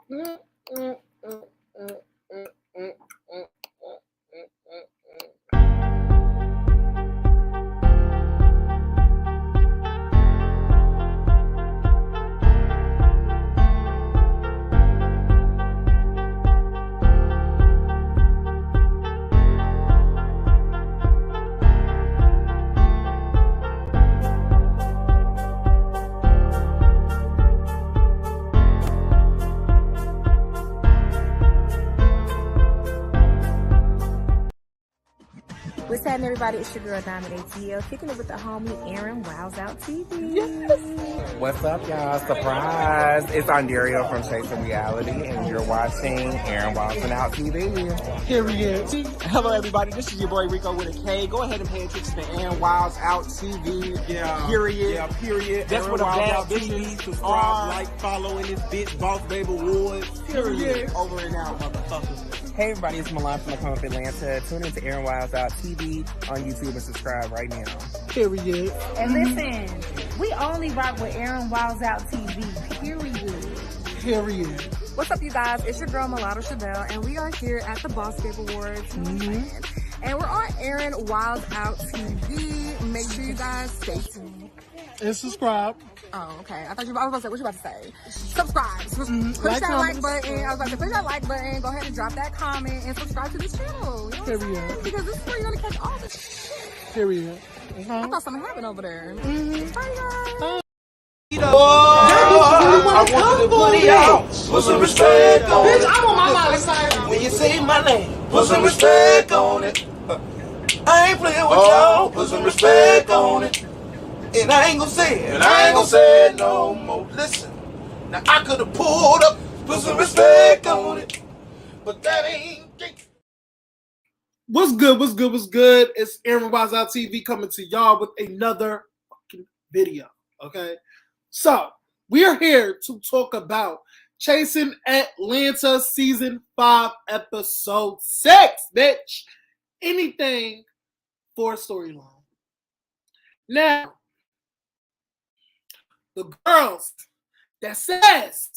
Mm, mm, mm, mm, mm, mm, mm, What's happening, everybody? It's your girl, Dominique, kicking it with the homie Aaron Wiles Out TV. Yes. What's up, y'all? Surprise! It's Dario from Chasing Reality, and you're watching Aaron Wiles Out TV. Period. Hello, everybody. This is your boy Rico with a K. Go ahead and pay attention to Aaron Wiles Out TV. Yeah. Period. Yeah, period. That's Aaron what a Wiles bad Out bitches subscribe, are. like, follow in this bitch, Boss Baby Woods. Period. Over and out, motherfuckers. Hey, everybody, it's Milan from the Come Up Atlanta. Tune in to Aaron Wiles Out TV on YouTube and subscribe right now. Period. And listen, we only rock with Aaron Wiles Out TV. Period. Period. What's up, you guys? It's your girl, Mulatto Chevelle, and we are here at the Boss Babe Awards. And we're on Aaron Wiles Out TV. Make sure you guys stay tuned. And subscribe. Oh, okay. I was about to say, what you about to say? Subscribe. Push Like, that comment. like button. I was about to push that like button. Go ahead and drop that comment and subscribe to this channel. You know what I'm saying? Period. Because this is where you're going to catch all this shit. Period. I thought something happened over there. Bye, guys. I want you to put it out. Put some respect on it. I want my mama side. When you say my name, put some respect on it. I ain't playing with y'all. Put some respect on it. And I ain't gonna say it. And I ain't gonna say it no more. Listen, now I could have pulled up, put some respect on it. But that ain't. What's good? What's good? What's good? It's Aaron Wiles Out TV coming to y'all with another fucking video. Okay? So, we are here to talk about Chasing Atlanta Season 5, Episode 6, bitch. Anything for a storyline. Now, the girls that says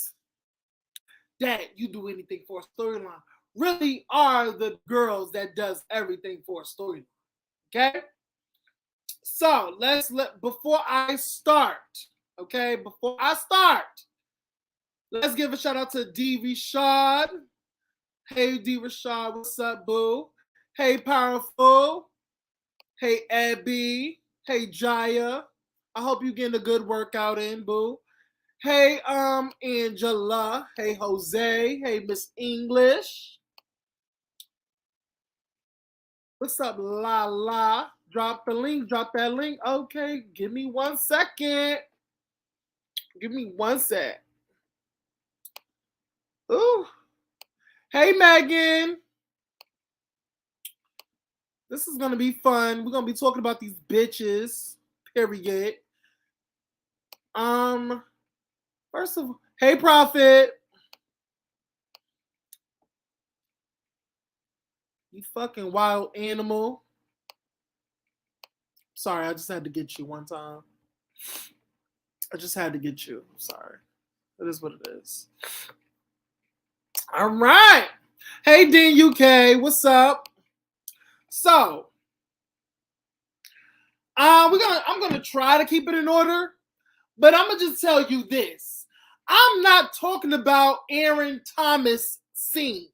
that you do anything for a storyline really are the girls that does everything for a storyline. Okay? So, before I start, let's give a shout out to D. Rashad. Hey, D. Rashad, what's up, boo? Hey, Powerful. Hey, Abby. Hey, Jaya. I hope you getting a good workout in, boo. Hey, Angela. Hey, Jose. Hey, Miss English. What's up, La La? Drop the link. Drop that link. Okay, give me 1 second. Give me 1 sec. Ooh. Hey, Megan. This is going to be fun. We're going to be talking about these bitches. Period. First of all, hey, Prophet. You fucking wild animal. Sorry, I just had to get you one time. I just had to get you. I'm sorry. It is what it is. All right. Hey, Dean UK. What's up? So, I'm gonna try to keep it in order, but I'm gonna just tell you this. I'm not talking about Aaron Thomas' scene.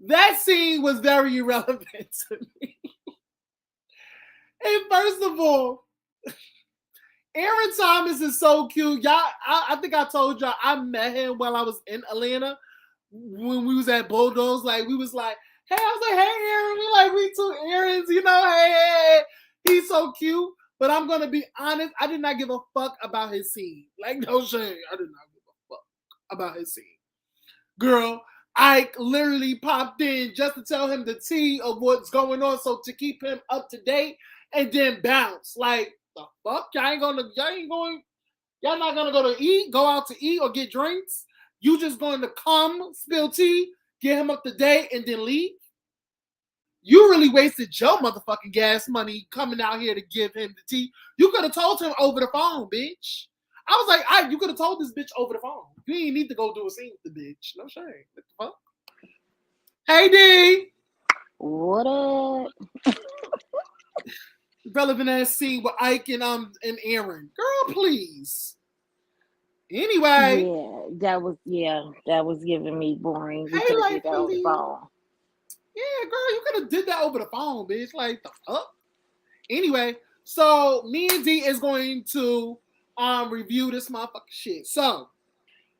That scene was very irrelevant to me. And first of all, Aaron Thomas is so cute. Y'all, I think I told y'all I met him while I was in Atlanta when we was at Bulldogs. Like, we was like, hey, I was like, hey, Aaron. We two Aarons, you know, hey. He's so cute. But I'm going to be honest, I did not give a fuck about his scene. Like, no shame. I did not give a fuck about his scene. Girl, Ike literally popped in just to tell him the tea of what's going on, so to keep him up to date, and then bounce. Like, the fuck? Y'all not gonna go to go out to eat or get drinks? You just going to come, spill tea, get him up to date, and then leave? You really wasted your motherfucking gas money coming out here to give him the tea. You could have told him over the phone, bitch. I was like, you could have told this bitch over the phone. You didn't need to go do a scene with the bitch. No shame. What the fuck? Hey D. What up? Relevant ass scene with Ike and Aaron. Girl, please. Anyway. That was giving me boring. We Hey, could have like, did that on the phone. Yeah, girl, you could have did that over the phone, bitch. Like the fuck. Anyway, so me and D is going to review this motherfucking shit. So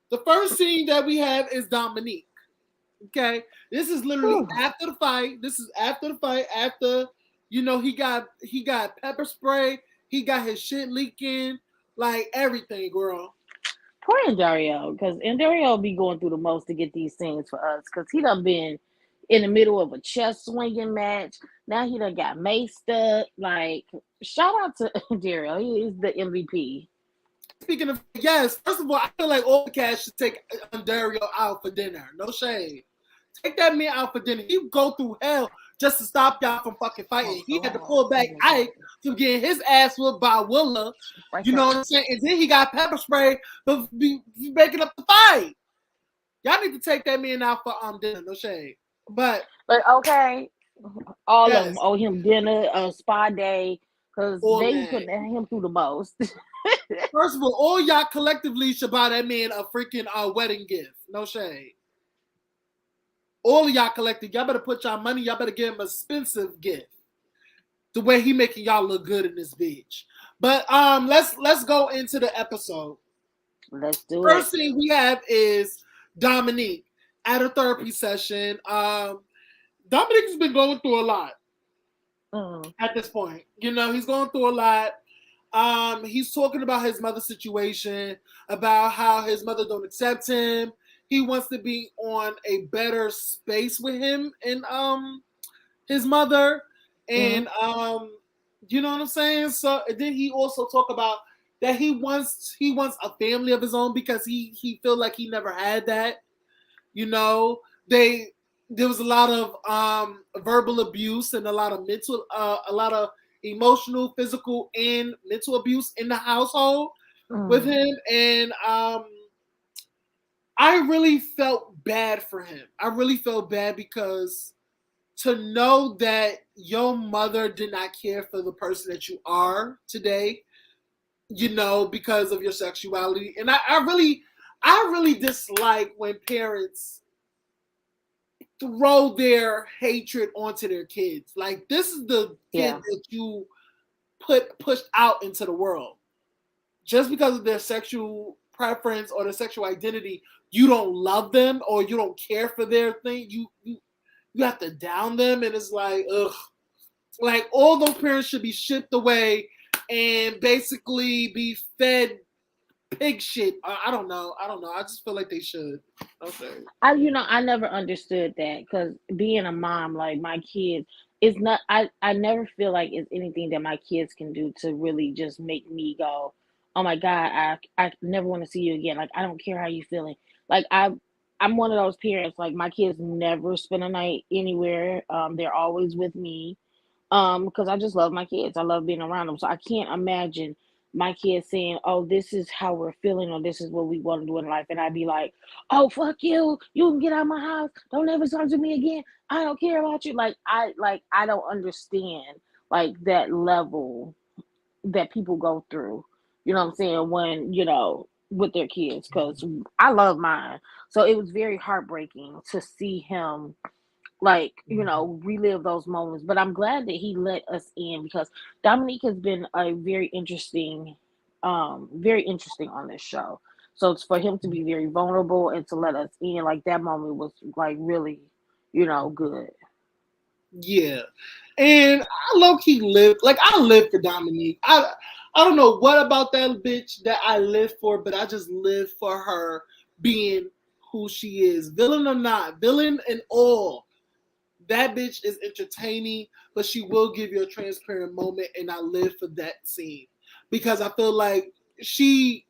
the first scene that we have is Dominique. Okay, this is literally after the fight. This is after the fight. After he got pepper spray. He got his shit leaking, like everything, girl. Poor Dario, because Dario be going through the most to get these things for us, because he done been in the middle of a chest swinging match. Now he done got maced up. Like, shout out to Dario. He is the MVP. Speaking of, yes, first of all, I feel like all the cats should take Dario out for dinner. No shade. Take that man out for dinner. He go through hell just to stop y'all from fucking fighting. He had to pull back Ike from getting his ass whooped by Willa. You know what I'm saying? And then he got pepper spray for making up the fight. Y'all need to take that man out for dinner. No shade. But okay, all of them owe him dinner, a spa day, because they put him through the most. First of all y'all collectively should buy that man a freaking wedding gift. No shade. All of y'all collective, y'all better put y'all money. Y'all better give him an expensive gift. The way he making y'all look good in this bitch. But let's go into the episode. Let's do it. First thing we have is Dominique at a therapy session. Dominique has been going through a lot at this point. He's going through a lot. He's talking about his mother's situation, about how his mother don't accept him. He wants to be on a better space with him and his mother. And you know what I'm saying? So then he also talk about that he wants a family of his own because he feel like he never had that. There was a lot of verbal abuse and a lot of emotional, physical, and mental abuse in the household with him. And I really felt bad for him. I really felt bad because to know that your mother did not care for the person that you are today, because of your sexuality. And I really dislike when parents throw their hatred onto their kids. Like, this is the kid that you pushed out into the world. Just because of their sexual preference or their sexual identity, you don't love them or you don't care for their thing. You have to down them, and it's like, ugh. Like, all those parents should be shipped away and basically be fed pig shit. I don't know. I just feel like they should. Okay. I never understood that, because being a mom, like, my kids, it's not. I never feel like it's anything that my kids can do to really just make me go, oh my God, I never want to see you again. Like, I don't care how you feeling. Like, I'm one of those parents. Like, my kids never spend a night anywhere. They're always with me. Because I just love my kids. I love being around them. So I can't imagine my kids saying, oh, this is how we're feeling, or this is what we want to do in life. And I'd be like, oh, fuck you. You can get out of my house. Don't ever talk to me again. I don't care about you. I don't understand, like, that level that people go through. You know what I'm saying? When, with their kids, because I love mine. So it was very heartbreaking to see him, like, relive those moments. But I'm glad that he let us in, because Dominique has been a very interesting on this show. So it's for him to be very vulnerable and to let us in, like, that moment was, like, really, good. Yeah. And I low-key I live for Dominique. I don't know what about that bitch that I live for, but I just live for her being who she is. Villain or not, villain and all. That bitch is entertaining, but she will give you a transparent moment, and I live for that scene. Because I feel like she's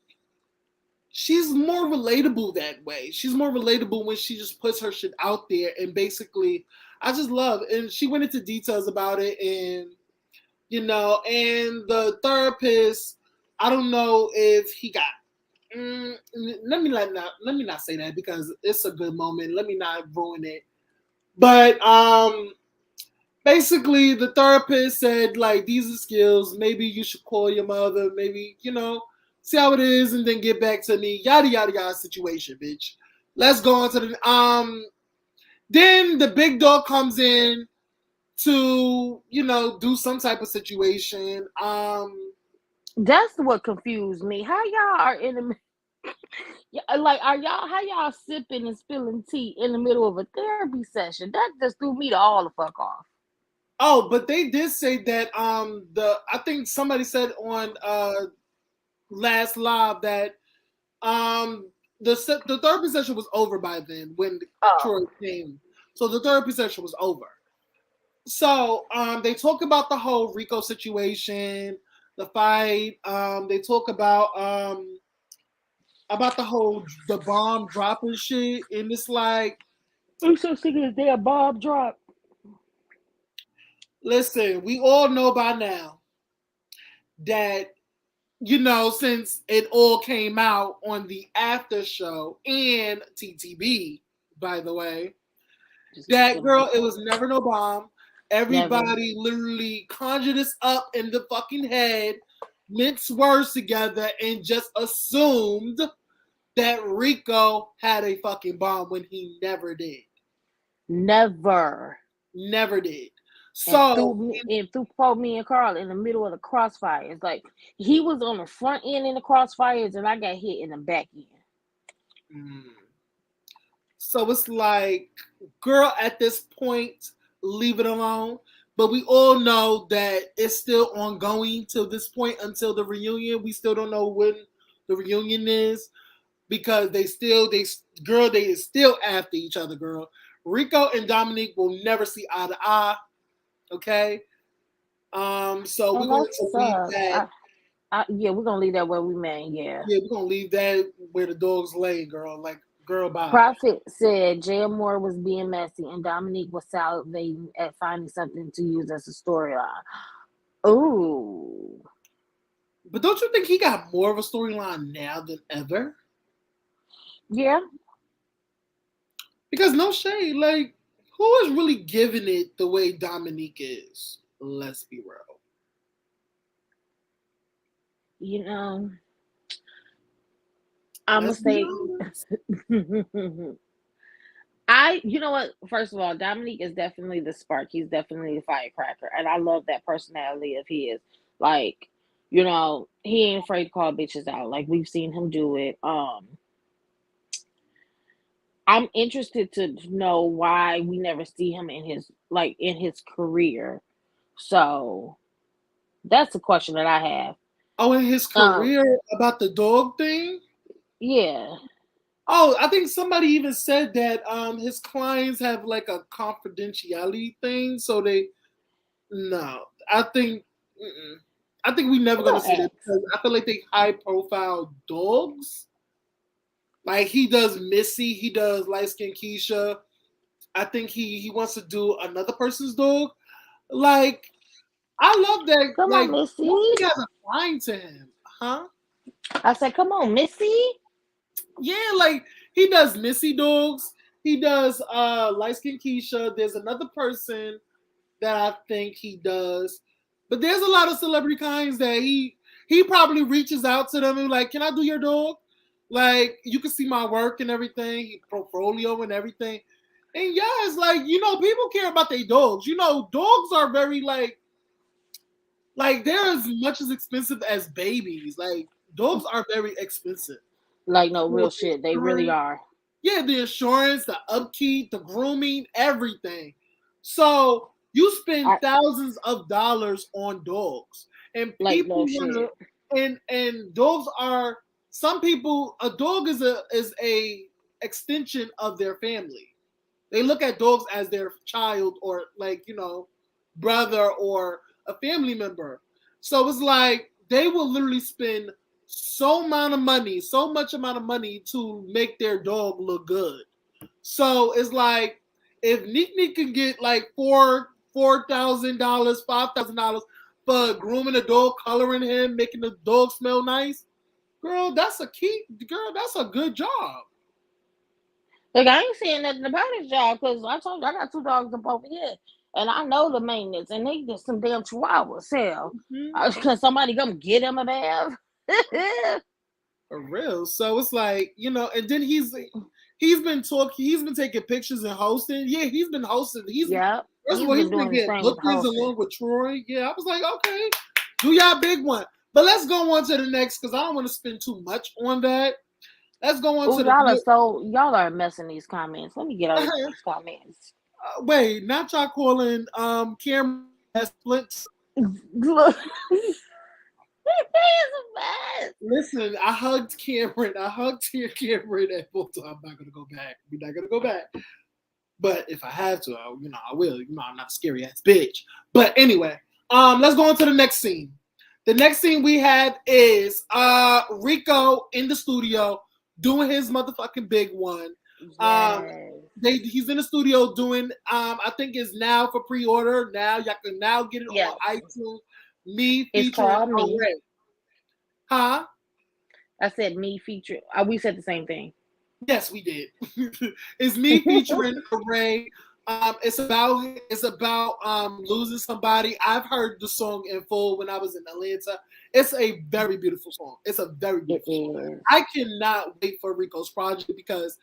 more relatable that way. She's more relatable when she just puts her shit out there, and basically I just love. And she went into details about it, and and the therapist, I don't know if he got let me not say that because it's a good moment. Let me not ruin it. But basically the therapist said like these are skills. Maybe you should call your mother. Maybe see how it is and then get back to me. Yada yada yada situation, bitch. Let's go on to the Then the big dog comes in to do some type of situation. That's what confused me. How y'all are in the like are y'all how y'all sipping and spilling tea in the middle of a therapy session? That just threw me to all the fuck off. Oh, but they did say that I think somebody said on last live that the therapy session was over by then when Troy came. So the therapy session was over. So they talk about the whole Rico situation, the fight. They talk about the bomb dropping shit, and it's like, I'm so sick of this damn bomb drop. listen, we all know by now that since it all came out on the after show and TTB, by the way, that girl, it was never no bomb. Everybody literally conjured this up in the fucking head, mixed words together, and just assumed that Rico had a fucking bomb when he never did. Never did. So and threw me and Carl in the middle of the crossfires. Like he was on the front end in the crossfires, and I got hit in the back end. So it's like, girl, at this point, leave it alone. But we all know that it's still ongoing till this point until the reunion. We still don't know when the reunion is because they still after each other, girl. Rico and Dominique will never see eye to eye. Okay. So we're gonna leave that. Yeah, we're gonna leave that where we man. Yeah, we're gonna leave that where the dogs lay, girl. Like, girl, bye. Prophet said Jay Moore was being messy and Dominique was salivating at finding something to use as a storyline. Ooh. But don't you think he got more of a storyline now than ever? Yeah. Because no shade, like, who is really giving it the way Dominique is? Let's be real. I'm gonna say you know what? First of all, Dominique is definitely the spark. He's definitely the firecracker, and I love that personality of his. Like, he ain't afraid to call bitches out. Like we've seen him do it. I'm interested to know why we never see him in his career. So that's the question that I have. Oh, in his career about the dog thing? Yeah. Oh, I think somebody even said that his clients have like a confidentiality thing, so I think we never gonna see that because I feel like they high profile dogs. Like he does Missy, he does light skin Keisha. I think he wants to do another person's dog. Like, I love that. Come like, on, Missy. He has a line to him, huh? I said, come on, Missy. Yeah, like he does Missy dogs. He does light skin Keisha. There's another person that I think he does, but there's a lot of celebrity kinds that he probably reaches out to them and like, can I do your dog? Like, you can see my work and everything, portfolio and everything. And yeah, it's like, people care about their dogs. Dogs are very like they're as much as expensive as babies. Like, dogs are very expensive. Like, no, real shit. They really are. Yeah, the insurance, the upkeep, the grooming, everything. So you spend thousands of dollars on dogs. And people and dogs are, some people, a dog is a extension of their family. They look at dogs as their child or brother or a family member. So it's like they will literally spend so much amount of money to make their dog look good. So it's like, if Nick can get like $4,000, $5,000 for grooming a dog, coloring him, making the dog smell nice, Girl, that's a key. Girl, that's a good job. Like I ain't saying nothing about his job because I told you I got two dogs up over here, and I know the maintenance, and they get some damn chihuahuas. Hell, can somebody come get him a bath? For real. So it's like, and then he's been talking, he's been taking pictures and hosting. Yeah, he's been hosting. Yep, First of all, he's been doing the getting same with bookings hosting. along with Troy. Yeah, I was like, okay, do y'all big one. But let's go on to the next because I don't want to spend too much on that. Let's go on to Y'all are messing these comments. Let me get out of these comments. Wait, not y'all calling Cameron splits. Look, he is a mess. Listen, I hugged Cameron. Cameron at both times. I'm not gonna go back. We're not gonna go back. But if I have to, I will. I'm not a scary ass bitch. But anyway, let's go on to the next scene. The next scene we have is Rico in the studio doing his motherfucking big one. Yes. He's in the studio doing I think it's now for pre-order. Now y'all can now get it on iTunes. Me featuring Ray. Huh? I said me featuring. We said the same thing. Yes, we did. It's me featuring Ray. It's about losing somebody. I've heard the song in full when I was in Atlanta. It's a very beautiful song. It's a very beautiful song. I cannot wait for Rico's project because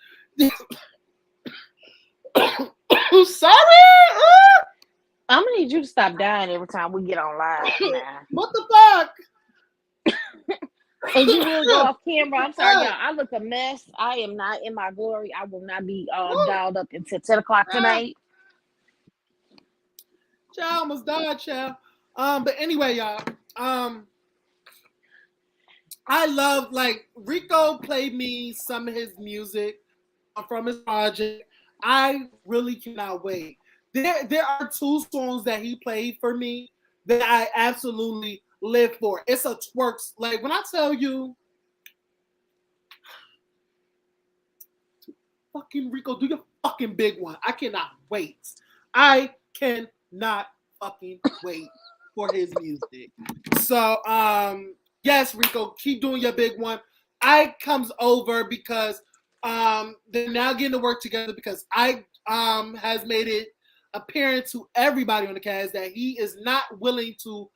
sorry. I'm gonna need you to stop dying every time we get on live. Now. What the fuck? And you will go off camera. I'm sorry, y'all. I look a mess. I am not in my glory. I will not be dialed up until 10 o'clock tonight. Child almost died, child. But anyway, y'all. I love Rico played me some of his music from his project. I really cannot wait. There are two songs that he played for me that I absolutely live for. It's a twerks. Like when I tell you, fucking Rico, do your fucking big one. I cannot wait. I cannot fucking wait for his music. So, yes, Rico, keep doing your big one. I comes over because they're now getting to work together because I has made it apparent to everybody on the cast that he is not willing to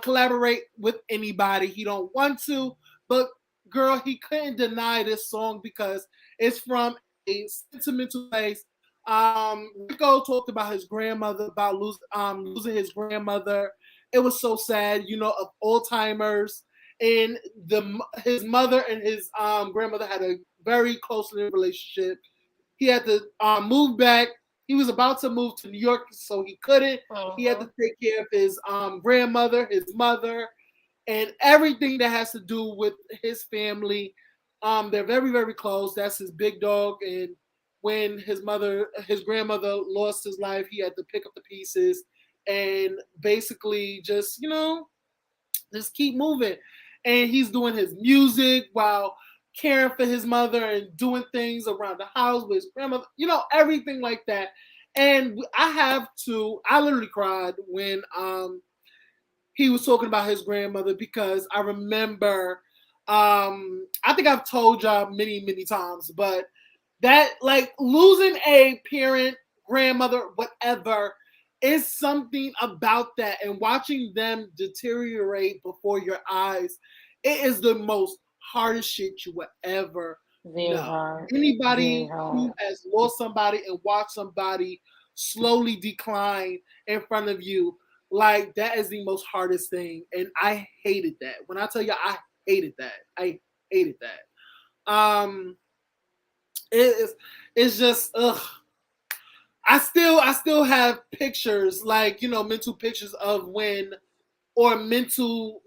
collaborate with anybody. He don't want to, but girl, he couldn't deny this song because it's from a sentimental place. Rico talked about his grandmother, about losing his grandmother. It was so sad, of Alzheimer's, and his mother and his grandmother had a very close relationship. He had to move back. He was about to move to New York, so he couldn't. He had to take care of his grandmother, his mother, and everything that has to do with his family. They're very, very close. That's his big dog. And when his grandmother lost his life, he had to pick up the pieces and basically just keep moving. And he's doing his music while caring for his mother and doing things around the house with his grandmother, everything like that. And I literally cried when he was talking about his grandmother because I remember, I think I've told y'all many, many times, but that losing a parent, grandmother, whatever, is something about that. And watching them deteriorate before your eyes, it is the most hardest shit you will ever know. Anybody who has lost somebody and watched somebody slowly decline in front of you, that is the most hardest thing. And I hated that. When I tell you I hated that. It's just ugh. I still have pictures, mental pictures of when, or mental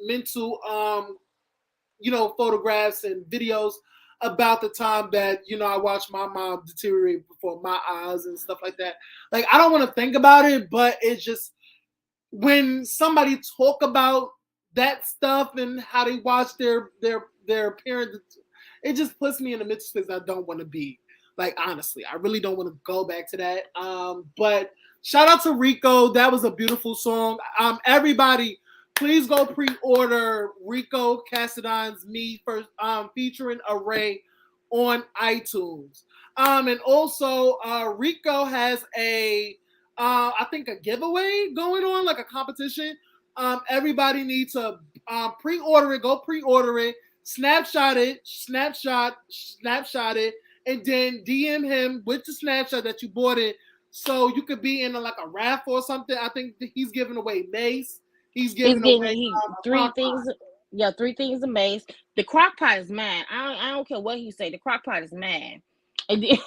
photographs and videos about the time that, I watched my mom deteriorate before my eyes and stuff like that. I don't want to think about it, but it's just when somebody talk about that stuff and how they watch their parents, it just puts me in a mental space I don't want to be. Honestly, I really don't want to go back to that. But shout out to Rico. That was a beautiful song. Everybody, Please go pre-order Rico Cassadon's Me first featuring Array on iTunes. And also Rico has a I think a giveaway going on, like a competition. Everybody needs to pre-order it, go pre-order it, snapshot it, and then DM him with the snapshot that you bought it, so you could be in like a raffle or something. I think he's giving away mace. He's giving away three things. Yeah, 3 things of mace. The crock pot is mine. I don't care what he say. The crock pot is mine. And then,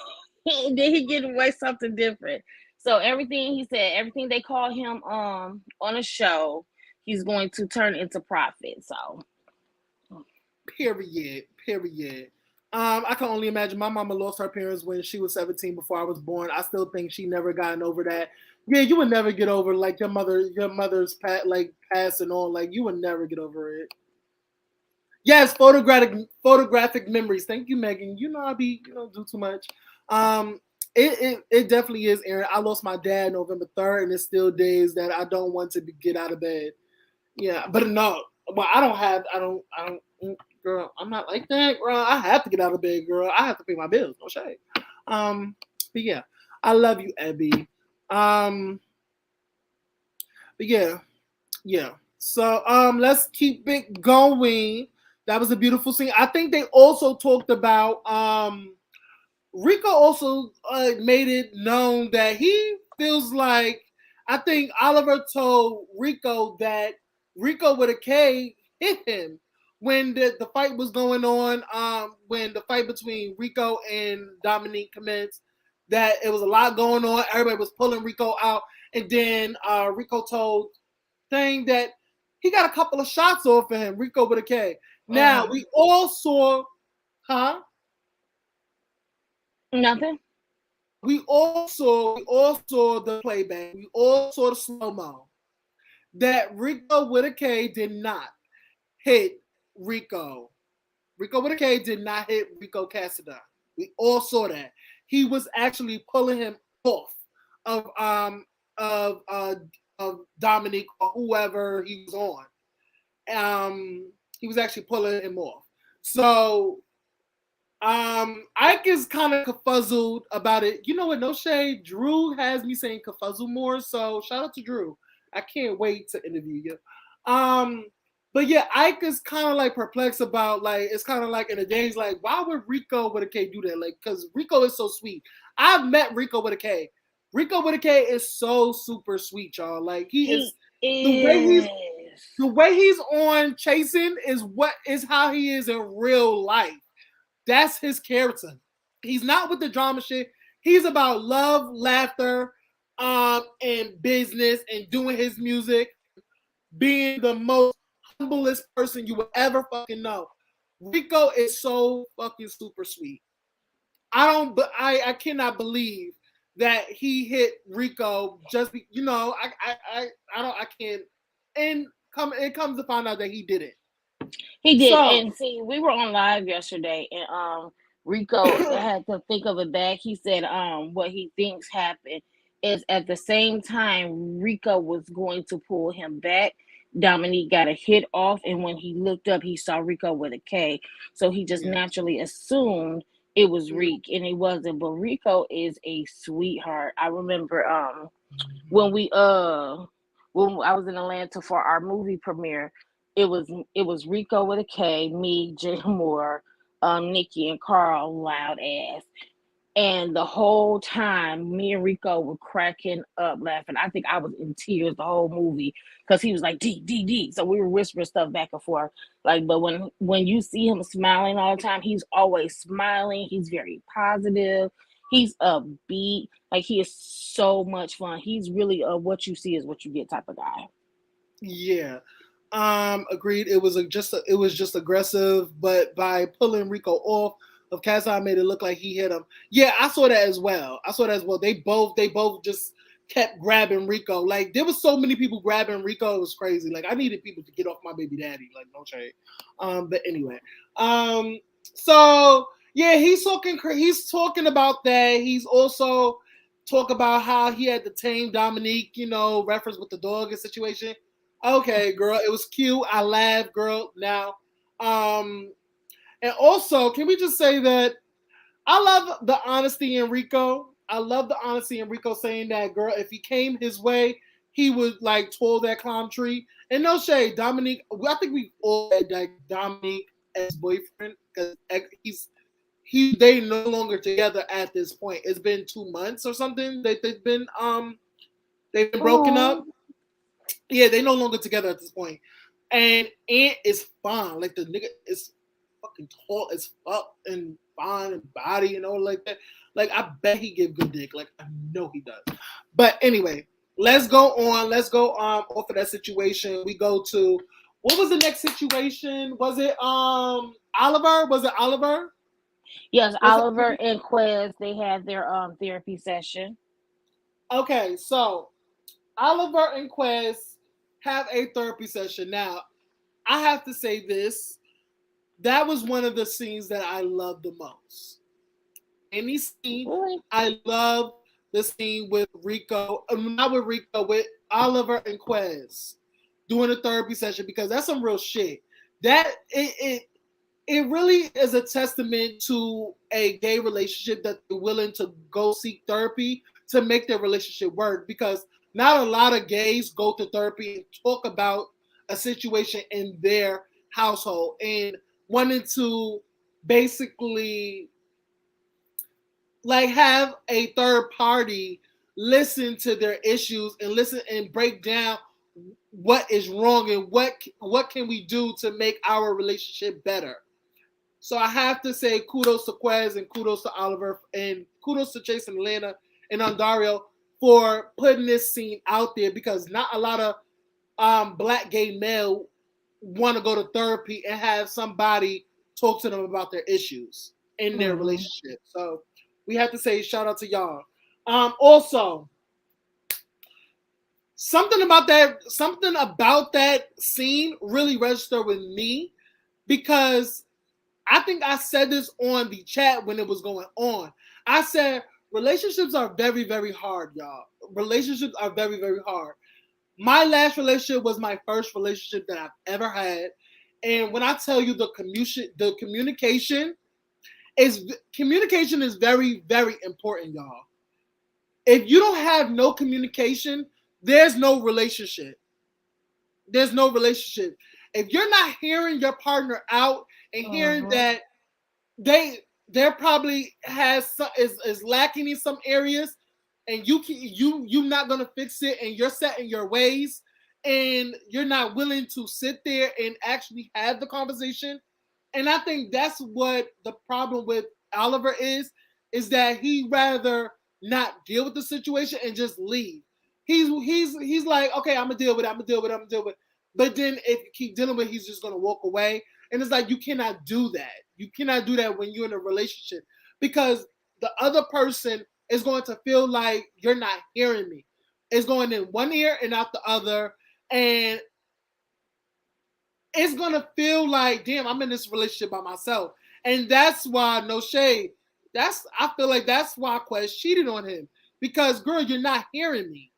and then he giving away something different. So everything he said, everything they call him on a show, he's going to turn into profit. So period. I can only imagine. My mama lost her parents when she was 17 before I was born. I still think she never gotten over that. Yeah, you would never get over like your mother's passing on. Like you would never get over it. Yes, photographic memories. Thank you, Megan. You know I be do too much. It definitely is, Aaron. I lost my dad November 3rd, and it's still days that I don't want to get out of bed. Yeah, but no, well I don't. Girl, I'm not like that, girl. I have to get out of bed, girl. I have to pay my bills. No shade. But yeah, I love you, Abby. But yeah. So let's keep it going. That was a beautiful scene. I think they also talked about Rico also made it known that he feels like, I think Oliver told Rico that Rico with a K hit him when the fight was going on, when the fight between Rico and Dominique commenced, that it was a lot going on. Everybody was pulling Rico out. And then Rico told Thing that he got a couple of shots off of him, Rico with a K. Now, we all saw, nothing. We all saw the playback. We all saw the slow-mo. That Rico with a K did not hit Rico. Rico with a K did not hit Rico Cassadon. We all saw that. He was actually pulling him off of Dominique or whoever he was on. He was actually pulling him off. So Ike is kind of confuzzled about it. You know what? No shade. Drew has me saying confuzzled more. So shout out to Drew. I can't wait to interview you. But yeah, Ike is kind of like perplexed about, like, it's kind of like in the day, he's like, why would Rico with a K do that? Like, because Rico is so sweet. I've met Rico with a K. Rico with a K is so super sweet, y'all. Like, he is the way he's on Chasing is how he is in real life. That's his character. He's not with the drama shit. He's about love, laughter, and business, and doing his music, being the most humblest person you would ever fucking know. Rico is so fucking super sweet. I cannot believe that he hit Rico just I can't. And it comes to find out that he did it. He did. And see, we were on live yesterday, and Rico had to think of it back. He said what he thinks happened is at the same time Rico was going to pull him back, Dominique got a hit off, and when he looked up, he saw Rico with a K. So he just naturally assumed it was Reek, and it wasn't. But Rico is a sweetheart. I remember when I was in Atlanta for our movie premiere, it was Rico with a K, me, Jay Moore, Nikki, and Carl, loud ass. And the whole time, me and Rico were cracking up laughing. I think I was in tears the whole movie because he was like, D, D, D. So we were whispering stuff back and forth. Like, but when you see him smiling all the time, he's always smiling. He's very positive. He's upbeat. Like, he is so much fun. He's really what you see is what you get type of guy. Yeah. Agreed. It was just aggressive, but by pulling Rico off of Cassadon made it look like he hit him. Yeah, I saw that as well. They both just kept grabbing Rico. Like, there was so many people grabbing Rico, it was crazy. Like, I needed people to get off my baby daddy. Like, no shade. But anyway. So yeah, he's talking about that. He's also talk about how he had to tame Dominique, reference with the dog and situation. Okay, girl, it was cute. I laughed, girl. Now, and also, can we just say that I love the honesty in Rico. I love the honesty in Rico saying that, girl, if he came his way, he would like twirl that climb tree. And no shade, Dominique. I think we all had like Dominique as boyfriend because they no longer together at this point. It's been 2 months or something. They've been broken Oh, up. Yeah, they no longer together at this point. And Ant is fine. Like the nigga is fucking tall as fuck and fine and body and all like that. Like I bet he give good dick. Like I know he does. But anyway, let's go on. Let's go off of that situation. We go to what was the next situation? Was it Oliver? Was it Oliver? yes, Was Oliver it and Quez, they had their therapy session. okay, so Oliver and Quez have a therapy session. Now, I have to say this. That was one of the scenes that I loved the most. Any scene, Really? I love the scene with Rico, not with Rico, with Oliver and Quez doing a therapy session because that's some real shit. That it really is a testament to a gay relationship that they're willing to go seek therapy to make their relationship work because not a lot of gays go to therapy and talk about a situation in their household and wanting to basically like have a third party listen to their issues and listen and break down what is wrong and what can we do to make our relationship better. So I have to say kudos to Quez and kudos to Oliver and kudos to Chase and Atlanta and Dario for putting this scene out there because not a lot of black gay male want to go to therapy and have somebody talk to them about their issues in their Mm-hmm. relationship. So we have to say shout out to y'all. Also, something about that scene really registered with me because I think I said this on the chat when it was going on. I said relationships are very, very hard, y'all. Relationships are very, very hard. My last relationship was my first relationship that I've ever had. And when I tell you the communication is very, very important, y'all. If you don't have no communication, there's no relationship. There's no relationship. If you're not hearing your partner out and hearing Mm-hmm. that they're probably is lacking in some areas, and you're not gonna fix it, and you're set in your ways, and you're not willing to sit there and actually have the conversation. And I think that's what the problem with Oliver is that he rather not deal with the situation and just leave. He's like, okay, I'm gonna deal with it. I'm gonna deal with it. I'm gonna deal with it. But then if you keep dealing with it, he's just gonna walk away. And it's like you cannot do that. You cannot do that when you're in a relationship because the other person is going to feel like you're not hearing me. It's going in one ear and out the other, and it's gonna feel like, damn, I'm in this relationship by myself. And that's why, no shade. I feel like that's why Quest cheated on him. Because girl, you're not hearing me.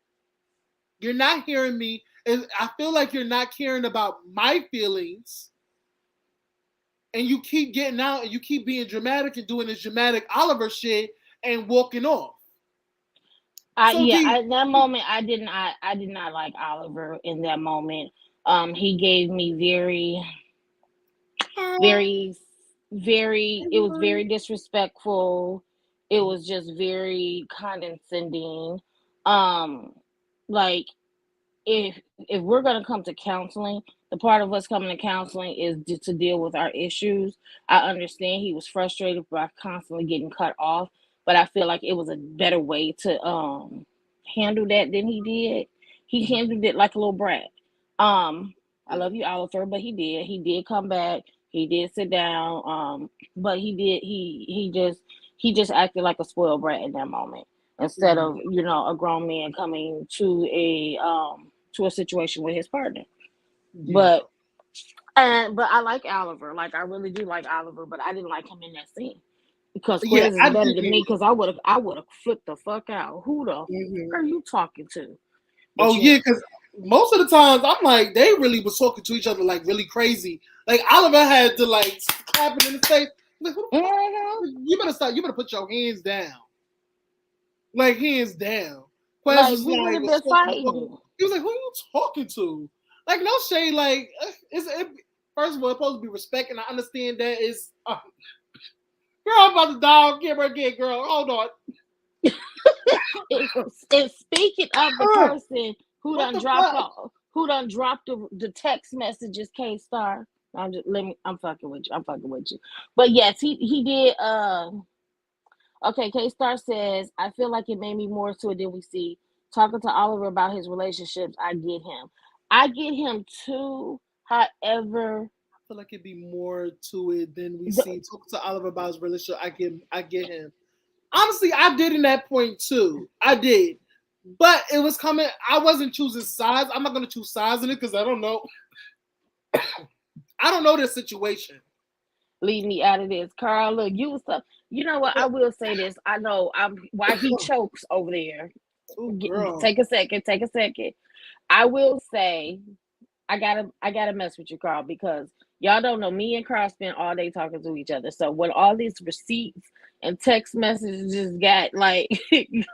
You're not hearing me. And I feel like you're not caring about my feelings. And you keep getting out and you keep being dramatic and doing this dramatic Oliver shit and walking off. So Yeah, D, at that moment, I did not like Oliver in that moment. He gave me very, very, it was very disrespectful. It was just very condescending. Um, like if we're gonna come to counseling, the part of us coming to counseling is to deal with our issues. I understand he was frustrated by constantly getting cut off, but I feel like it was a better way to handle that than he did. He handled it like a little brat. Um, I love you, Oliver, but he did come back. He did sit down. But he just acted like a spoiled brat in that moment instead of a grown man coming to a situation with his partner. yeah, But but I like Oliver. Like I really do like Oliver, but I didn't like him in that scene because yeah, Quez is I better than did. me. Because I would have flipped the fuck out. Who the fuck Mhm. are you talking to? Oh But yeah, because most of the times I'm like, they really was talking to each other like really crazy. Like Oliver had to like clap it in the face. Like, you better stop. You better put your hands down. Like hands down. Quez Like was we would like, have been fighting. he was like, who are you talking to? Like no shade. Like first of all, it's supposed to be respect, and I understand that is. Girl, I'm about to die. Give her again, girl. Hold on. And speaking of the person who What done the dropped fuck? off, who done dropped the text messages, K-Star. I'm fucking with you. But yes, he did. Okay, K-Star says, I feel like it made me more to it than we see. Talking to Oliver about his relationships, I get him. I get him too. However, I feel like it'd be more to it than we see. Talk to Oliver about his relationship. I get him. Honestly, I did in that point too. I did. But it was coming. I wasn't choosing sides. I'm not gonna choose sides in it because I don't know. I don't know the situation. leave me out of this. Carl, look, you know what? I will say this. I know why he chokes over there. Oh, girl. Take a second. I will say I gotta mess with you, Carl, because y'all don't know me and Carl spend all day talking to each other. So when all these receipts and text messages got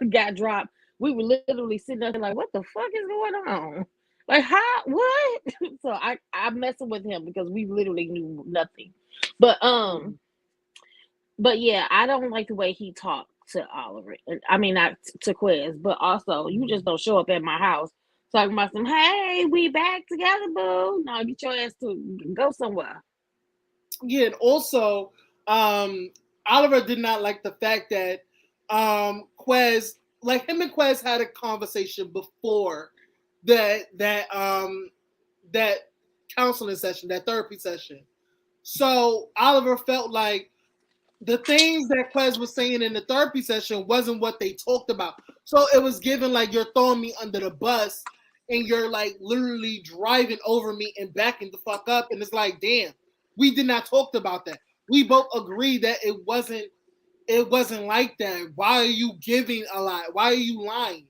got dropped, we were literally sitting there like, what the fuck is going on? Like how what? So I'm messing with him because we literally knew nothing. But yeah, I don't like the way he talked to Oliver. I mean not to Quez, but also you just don't show up at my house talking about some, hey, we back together, boo. No, get your ass to go somewhere. Yeah, and also, Oliver did not like the fact that Quez, like him and Quez had a conversation before that counseling session, that therapy session. So Oliver felt like the things that Quez was saying in the therapy session wasn't what they talked about. So it was given like you're throwing me under the bus and you're like literally driving over me and backing the fuck up. And it's like, damn, we did not talk about that. We both agreed that it wasn't like that. Why are you giving a lie? Why are you lying?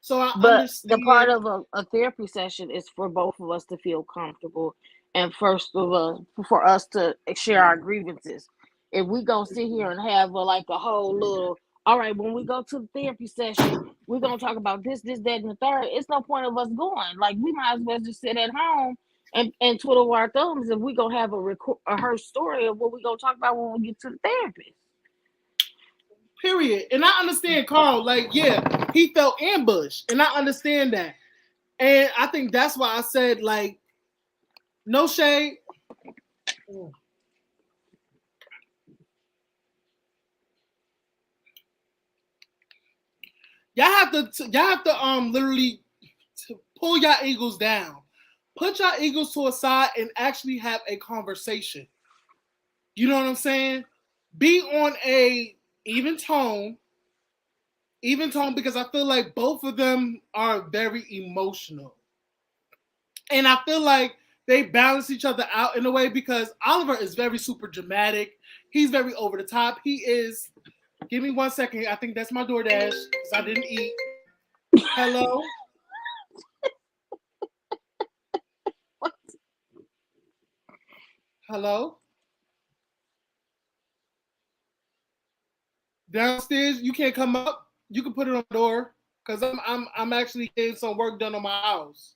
So I But the understand. part of a therapy session is for both of us to feel comfortable and first of all for us to share our grievances. If we gonna sit here and have like a whole little, all right, when we go to the therapy session, we're gonna talk about this, that, and the third. It's no point of us going. Like we might as well just sit at home and twiddle our thumbs if we gonna have her story of what we gonna talk about when we get to the therapist. Period. And I understand Carl, like, yeah, he felt ambushed. And I understand that. And I think that's why I said, like, no shade. Y'all have to literally pull your egos down. Put your egos to a side and actually have a conversation. You know what I'm saying? Be on a even tone, because I feel like both of them are very emotional. And I feel like they balance each other out in a way because Oliver is very super dramatic. He's very over the top. He is. Give me 1 second. I think that's my DoorDash because I didn't eat. Hello? Hello? Downstairs, you can't come up. You can put it on the door because I'm actually getting some work done on my house.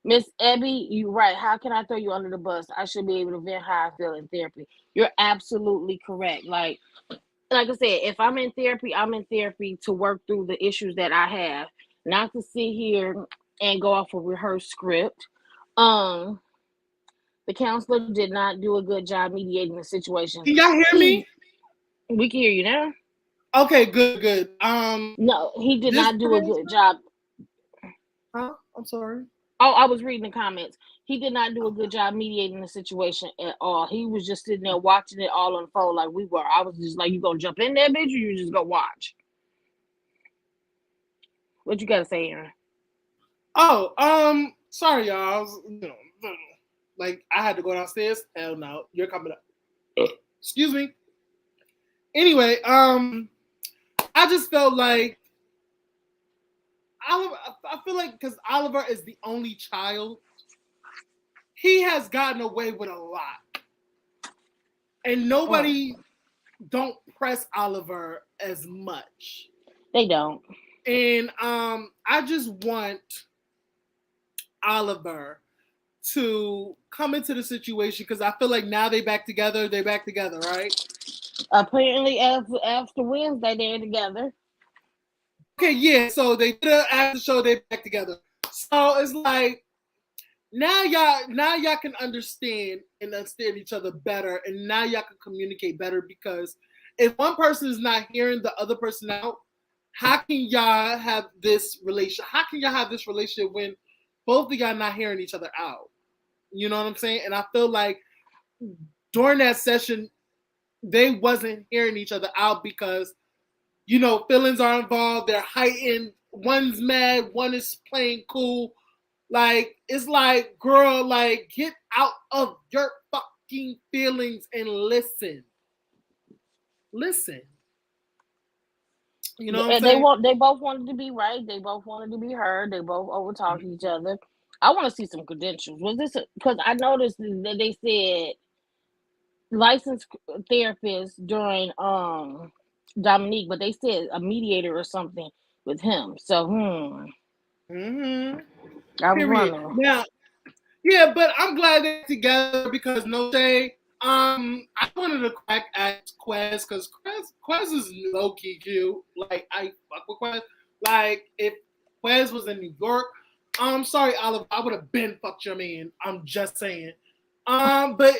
Miss Ebby, you're right. How can I throw you under the bus? I should be able to vent how I feel in therapy. You're absolutely correct. Like I said, if I'm in therapy to work through the issues that I have, not to sit here and go off a rehearsed script. The counselor did not do a good job mediating the situation. Can y'all hear me? We can hear you now. Okay, good. No, he did not do a good job. Huh? I'm sorry. Oh, I was reading the comments. He did not do a good job mediating the situation at all. He was just sitting there watching it all unfold like we were. I was just like, you gonna jump in there, bitch, or you just go watch? What you gotta say, Aaron? Oh, sorry, y'all. I was, like I had to go downstairs. Hell no, you're coming up. Excuse me. Anyway, I just felt like Oliver. I feel like because Oliver is the only child, he has gotten away with a lot, and nobody don't press Oliver as much. They don't. And I just want Oliver to come into the situation because I feel like now they're back together, right? Apparently, after Wednesday, they're together. Okay, yeah. So they did after the show, they're back together. So it's like now y'all can understand each other better, and now y'all can communicate better because if one person is not hearing the other person out, how can y'all have this relationship? How can y'all have this relationship when both of y'all not hearing each other out? You know what I'm saying? And I feel like during that session, they wasn't hearing each other out because, you know, feelings are involved. They're heightened. One's mad. One is playing cool. Like, it's like, girl, like, get out of your fucking feelings and listen. Listen. You know what I'm saying? They both wanted to be right. They both wanted to be heard. They both overtalked each other. I want to see some credentials. Was this because I noticed that they said licensed therapist during Dominique, but they said a mediator or something with him. So Mm-hmm. I was Period. wondering. Now, yeah, but I'm glad they're together because no shade. I wanted to crack at Quez because Quez is low key cute. Like I fuck with Quez. Like if Quez was in New York, I'm sorry, Oliver, I would have been fucked your man. I'm just saying. But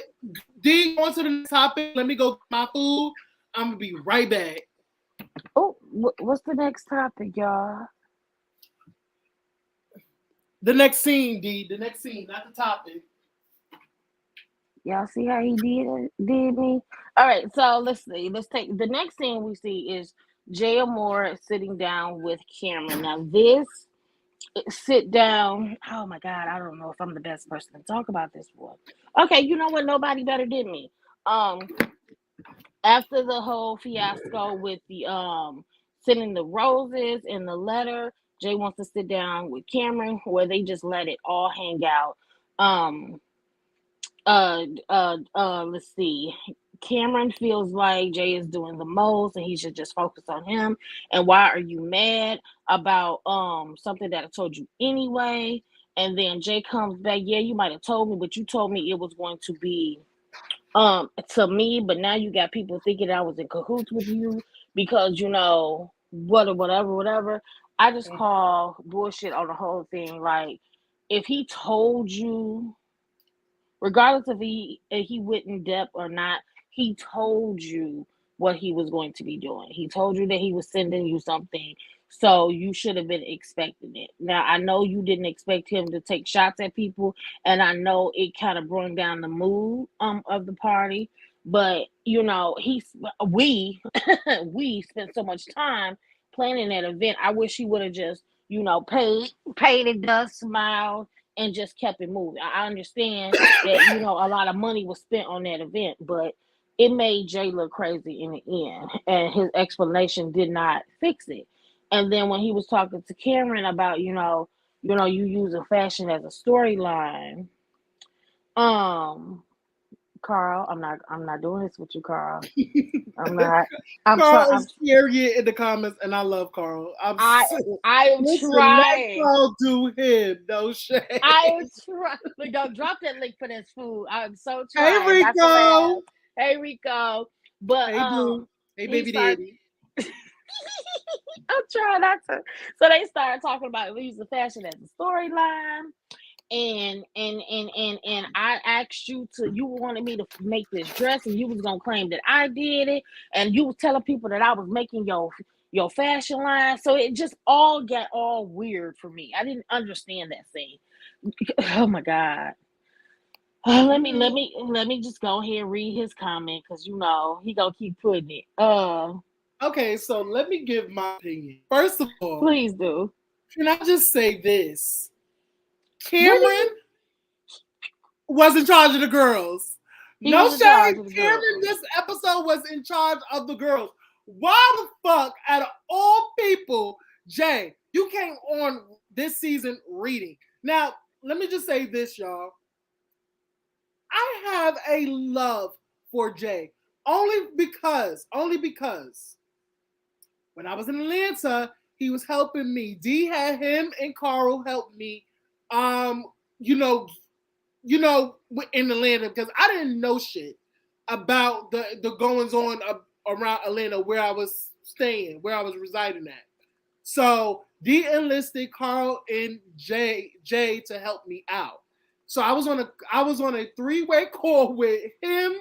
D, on to the next topic. Let me go get my food. I'm gonna be right back. Oh, what's the next topic, y'all? The next scene, D. The next scene, not the topic. Y'all see how he did me? All right, so let's see. Let's take the next scene we see is Jay Moore sitting down with Cameron. Now this sit down. Oh my God, I don't know if I'm the best person to talk about this for. Okay, you know what? Nobody better than me. After the whole fiasco with the sending the roses and the letter, Jay wants to sit down with Cameron where they just let it all hang out. Let's see. Cameron feels like Jay is doing the most and he should just focus on him. And why are you mad about something that I told you anyway? And then Jay comes back, yeah, you might have told me, but you told me it was going to be to me, but now you got people thinking I was in cahoots with you because you know whatever. I just call bullshit on the whole thing. Like if he told you, regardless if he went in depth or not, he told you what he was going to be doing. He told you that he was sending you something, so you should have been expecting it. Now I know you didn't expect him to take shots at people, and I know it kind of brought down the mood of the party. But you know, we we spent so much time planning that event. I wish he would have just paid it dust, smiled, and just kept it moving. I understand that a lot of money was spent on that event, but it made Jay look crazy in the end, and his explanation did not fix it. And then when he was talking to Cameron about you using fashion as a storyline, Carl, I'm not doing this with you, Carl. I'm not. Carl is scary in the comments, and I love Carl. I am listen, trying. Let Carl do him. No shade. I am trying. But don't drop that link for this food. I'm so trying. Hey Rico. Hey Rico. But hey boo. Hey baby daddy. I'm trying not to. So they started talking about using fashion as a storyline. And I asked you wanted me to make this dress, and you was gonna claim that I did it, and you was telling people that I was making your fashion line. So it just all got all weird for me. I didn't understand that thing. Oh my God. Let me just go ahead and read his comment because he gonna keep putting it. Okay, so let me give my opinion. First of all, please do. Can I just say this? Cameron was in charge of the girls. He No was in charge shade. of the Cameron, girls. this episode was in charge of the girls. Why the fuck, out of all people, Jay, you came on this season reading? Now, let me just say this, y'all. I have a love for Jay. Only because when I was in Atlanta, he was helping me. D had him and Carl help me. You know, in Atlanta, because I didn't know shit about the goings on around Atlanta where I was staying, where I was residing at. So D enlisted Carl and Jay to help me out. So I was on a 3-way call with him,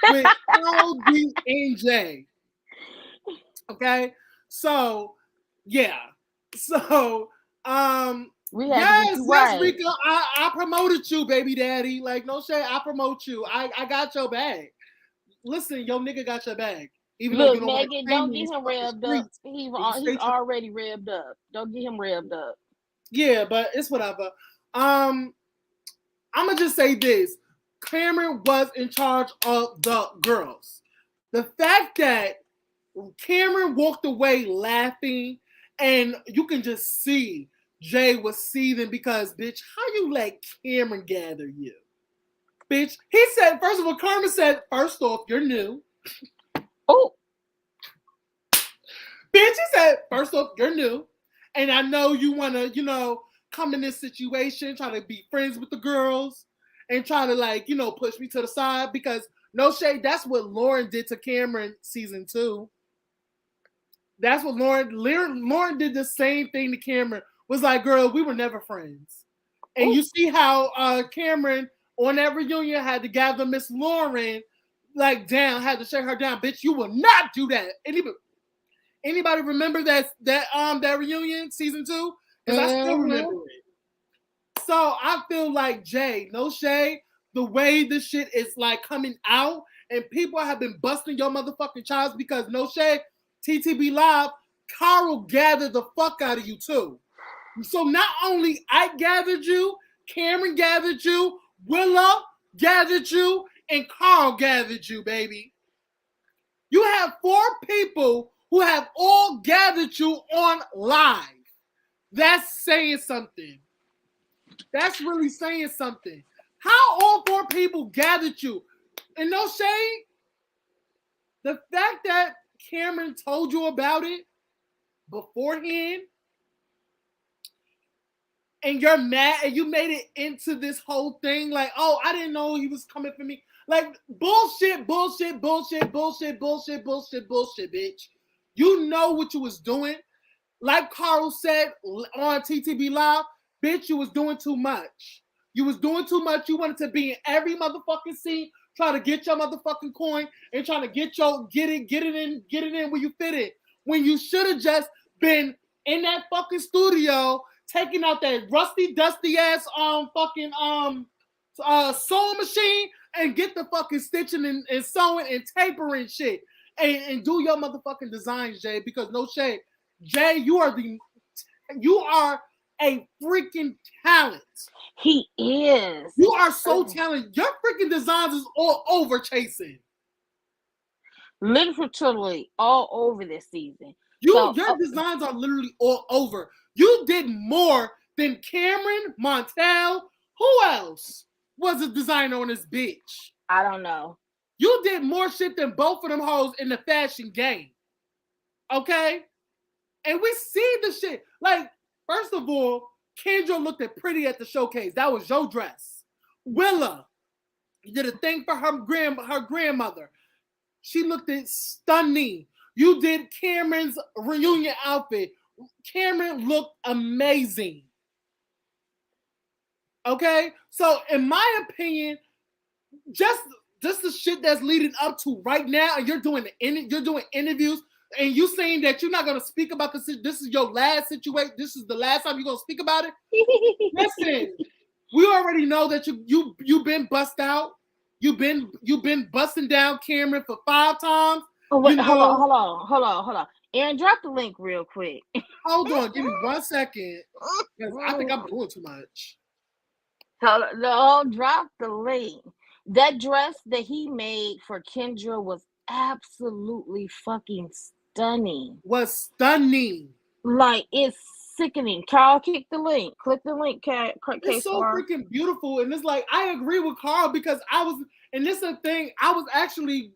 with Carl, D, and Jay. Okay, so yeah, so We had to get yes, you right. Rico, I promoted you, baby daddy. Like, no shade, I promote you. I got your bag. Listen, your nigga got your bag. Even though Look, you don't want to Megan, claim don't these get him fucking revved up. streets. He's already revved up. Don't get him revved up. Yeah, but it's whatever. I'm gonna just say this: Cameron was in charge of the girls. The fact that Cameron walked away laughing, and you can just see Jay was seething because, bitch, how you let Cameron gather you? Bitch, he said, first of all, Cameron said, first off, you're new. Oh. Bitch, he said, first off, you're new. And I know you want to, come in this situation, try to be friends with the girls and try to, like, push me to the side because, no shade, that's what Lauren did to Cameron season 2. That's what Lauren did the same thing to Cameron. Was like, girl, we were never friends. And you see how Cameron on that reunion had to gather Miss Lauren like down, had to shake her down. Bitch, you will not do that. Anybody remember that reunion season 2? Because I still remember it. So I feel like Jay, no shade, the way this shit is like coming out, and people have been busting your motherfucking chops because, no shade, TTB Live, Carl gathered the fuck out of you too. So not only I gathered you, Cameron gathered you, Willa gathered you, and Carl gathered you, baby. You have 4 people who have all gathered you on live. That's saying something. That's really saying something. How all 4 people gathered you? And no shade, the fact that Cameron told you about it beforehand, and you're mad, and you made it into this whole thing like, oh, I didn't know he was coming for me. Like, bullshit, bitch. You know what you was doing. Like Carl said on TTB Live, bitch, you was doing too much. You was doing too much. You wanted to be in every motherfucking scene, try to get your motherfucking coin, and trying to get it in where you fit it. When you should have just been in that fucking studio, taking out that rusty, dusty ass sewing machine and get the fucking stitching and sewing and tapering shit and do your motherfucking designs, Jay. Because no shade, Jay, you are a freaking talent. He is. You are so talented. Your freaking designs is all over, Chasing. Literally all over this season. Your designs are literally all over. You did more than Cameron, Montel. Who else was a designer on this bitch? I don't know. You did more shit than both of them hoes in the fashion game. Okay? And we see the shit. Like, first of all, Kendra looked pretty at the showcase. That was your dress. Willa, you did a thing for her grandmother. She looked stunning. You did Cameron's reunion outfit. Cameron looked amazing. Okay? So, in my opinion, just the shit that's leading up to right now, and you're doing interviews, and you saying that you're not going to speak about this. This is your last situation. This is the last time you're going to speak about it. Listen, we already know that you've been bust out. You've been busting down Cameron for 5 times. Oh, wait, hold on. Aaron, drop the link real quick. Hold on, give me 1 second. I think I'm doing too much. No, drop the link. That dress that he made for Kendra was absolutely fucking stunning. Was stunning. Like, it's sickening. Carl, click the link. Click the link, It's case so freaking beautiful. And it's like, I agree with Carl because and this is the thing, I was actually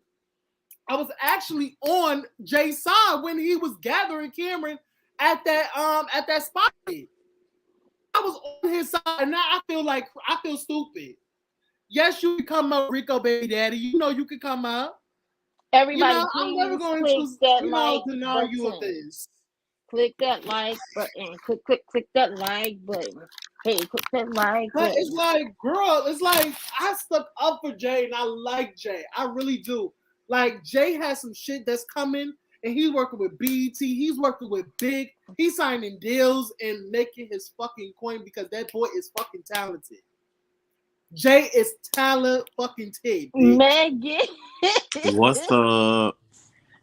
on Jay's side when he was gathering Cameron at that spot. I was on his side, and now I feel stupid. Yes, you can come up, Rico, baby daddy. You know you can come up. Everybody, I'm never please going click to, that like deny button. you of this. Click that like button. Click that like button. Hey, click that like But button. it's like, girl, it's like I stuck up for Jay, and I like Jay. I really do. Like, Jay has some shit that's coming, and he's working with BET. He's working with Big. He's signing deals and making his fucking coin because that boy is fucking talented. Jay is talented. Megan. What's up?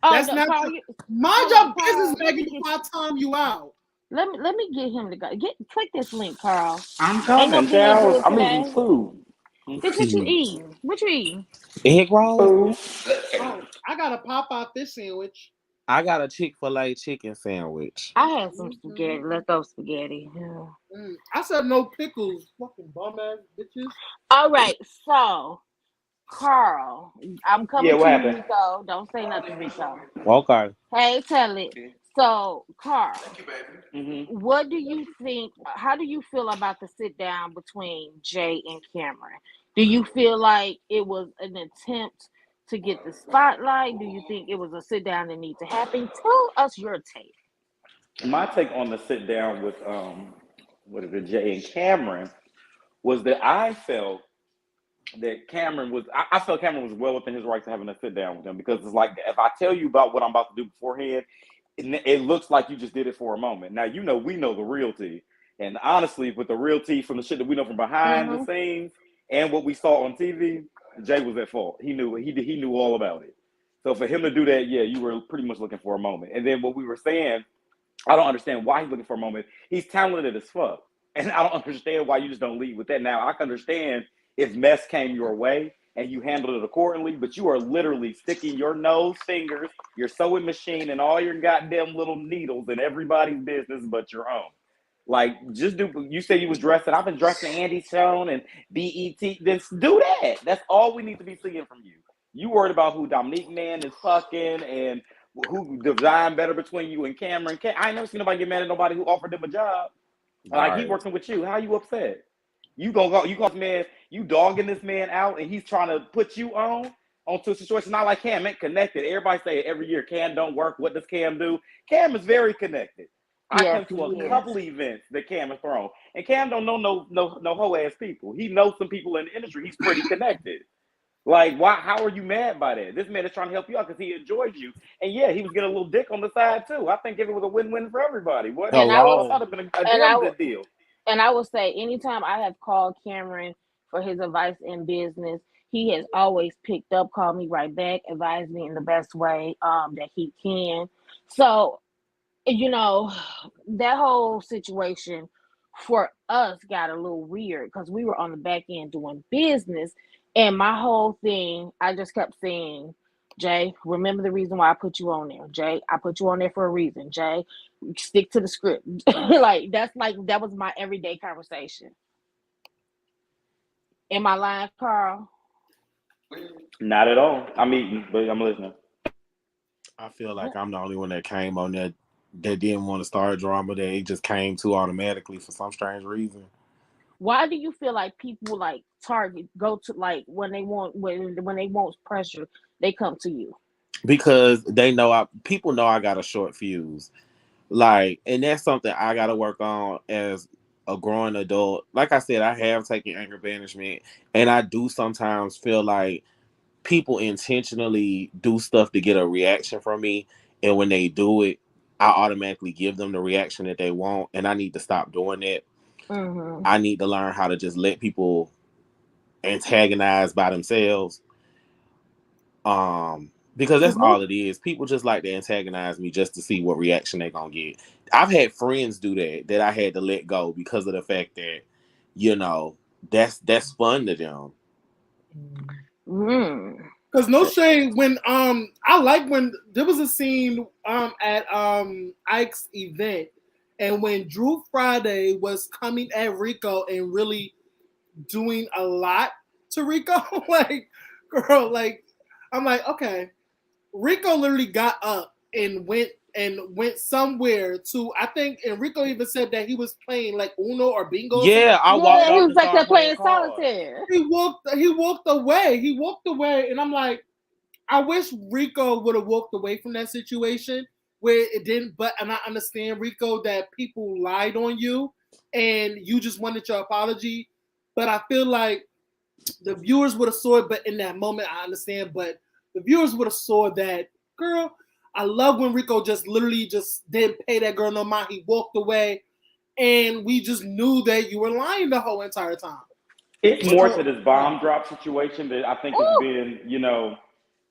That's no, not Carl, mind your business, Megan, before I time you out. Let me get him to go. Click this link, Carl. I'm Ain't no coming, being child. good I'm eating today. food. Bitch, what you eating? What you eating? Egg rolls? Food. Oh, I got a Popeye fish sandwich. I got a Chick-fil-A chicken sandwich. I had some spaghetti, leftover spaghetti. Yeah. I said no pickles. Fucking bum ass bitches. All right, so Carl, I'm coming Yeah, to what you, happened? Rico. Don't say nothing, Rico. Okay. Hey, tell it. So, Carl, Mm-hmm. what do you think? How do you feel about the sit down between Jay and Cameron? Do you feel like it was an attempt to get the spotlight? Do you think it was a sit down that needs to happen? Tell us your take. My take on the sit down with what is it, Jay and Cameron, was that I felt that I felt Cameron was well within his right to having a sit down with him because it's like if I tell you about what I'm about to do beforehand, it looks like you just did it for a moment. Now we know the real tea, and honestly, with the real tea from the shit that we know from behind the scenes and what we saw on TV, Jay was at fault. He knew all about it. So for him to do that, yeah, you were pretty much looking for a moment. And then what we were saying, I don't understand why he's looking for a moment. He's talented as fuck. And I don't understand why you just don't lead with that. Now, I can understand if mess came your way and you handled it accordingly, but you are literally sticking your nose, fingers, your sewing machine, and all your goddamn little needles in everybody's business but your own. Like, just do. You said you was dressing. I've been dressing Andy Stone and BET. Then do that. That's all we need to be seeing from you. You worried about who Dominique man is fucking and who designed better between you and Cameron. I ain't never seen nobody get mad at nobody who offered them a job. Like, he working with you. How you upset? You gonna go? You call man? You dogging this man out, and he's trying to put you onto a situation. Not like Cam ain't connected. Everybody say it every year. Cam don't work. What does Cam do? Cam is very connected. I Yes, come to he a is. couple events that Cam has thrown, and Cam don't know no hoe ass people. He knows some people in the industry. He's pretty connected. Like, why? How are you mad by that? This man is trying to help you out because he enjoys you, and yeah, he was getting a little dick on the side too. I think if it was a win-win for everybody, what? And I That was, Hello. would have been a and I damn would, good deal. and I would say, anytime I have called Cameron for his advice in business, he has always picked up, called me right back, advised me in the best way that he can. So, that whole situation for us got a little weird because we were on the back end doing business, and my whole thing, I just kept saying, Jay, remember the reason why I put you on there. Jay, I put you on there for a reason. Jay, stick to the script. That was my everyday conversation. Am I lying, Carl? Not at all. I'm eating, but I'm listening. I feel like I'm the only one that came on that didn't want to start drama, that it just came to automatically for some strange reason. Why do you feel like people like target go to, like, when they want pressure, they come to you? Because they know people know I got a short fuse. Like, and that's something I gotta work on as a growing adult. Like I said, I have taken anger management, and I do sometimes feel like people intentionally do stuff to get a reaction from me, and when they do it, I automatically give them the reaction that they want, and I need to stop doing that. I need to learn how to just let people antagonize by themselves. Because that's all it is. People just like to antagonize me just to see what reaction they're gonna get. I've had friends do that I had to let go because of the fact that, that's fun to them. Mm. Because no shade, when I like when there was a scene at Ike's event, and when Drew Friday was coming at Rico and really doing a lot to Rico, like girl, like I'm like, okay, Rico literally got up and went somewhere to, I think, and Rico even said that he was playing like Uno or Bingo or something. Yeah, I walked Yeah, he off was and back there started playing playing cards. solitaire. He walked away. He walked away, and I'm like, I wish Rico would have walked away from that situation where it didn't. But and I understand, Rico, that people lied on you and you just wanted your apology. But I feel like the viewers would have saw it. But in that moment, I understand. But the viewers would have saw that, girl. I love when Rico just literally just didn't pay that girl no mind. He walked away, and we just knew that you were lying the whole entire time. It's more So, to this bomb drop situation that I think is Ooh. being,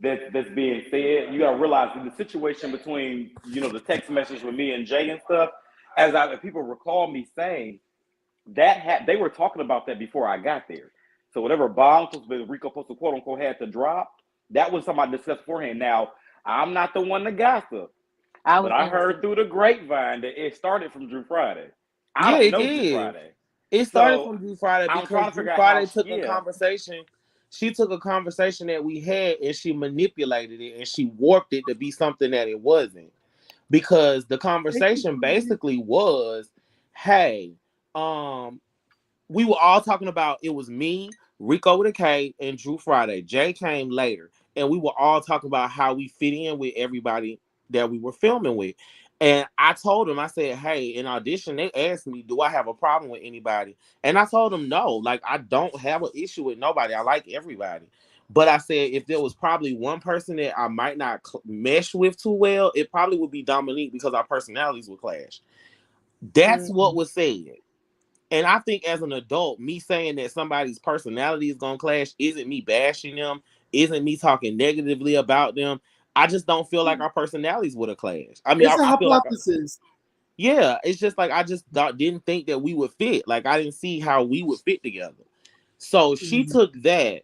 that's being said. You gotta realize in the situation between, the text message with me and Jay and stuff, if people recall me saying they were talking about that before I got there. So whatever bombs was Rico supposed to quote unquote had to drop, that was something I discussed beforehand. Now, I'm not the one to gossip, I but was I heard innocent. through the grapevine that it started from Drew Friday. I Yeah, don't it know Drew did. Friday. It started So from Drew Friday I'm trying because to Drew figure out Friday took a yeah. conversation. She took a conversation that we had and she manipulated it and she warped it to be something that it wasn't. Because the conversation basically was, hey, we were all talking about it was me, Rico with a K, and Drew Friday. Jay came later, and we were all talking about how we fit in with everybody that we were filming with. And I told him, I said, hey, in audition, they asked me, do I have a problem with anybody? And I told them, no, like, I don't have an issue with nobody. I like everybody. But I said, if there was probably one person that I might not mesh with too well, it probably would be Dominique because our personalities would clash. That's what was said. And I think as an adult, me saying that somebody's personality is gonna clash isn't me bashing them, isn't me talking negatively about them. I just don't feel like our personalities would have clashed. I mean, it's a I feel like, hypothesis. yeah, it's just like I just didn't think that we would fit. Like I didn't see how we would fit together. So she took that,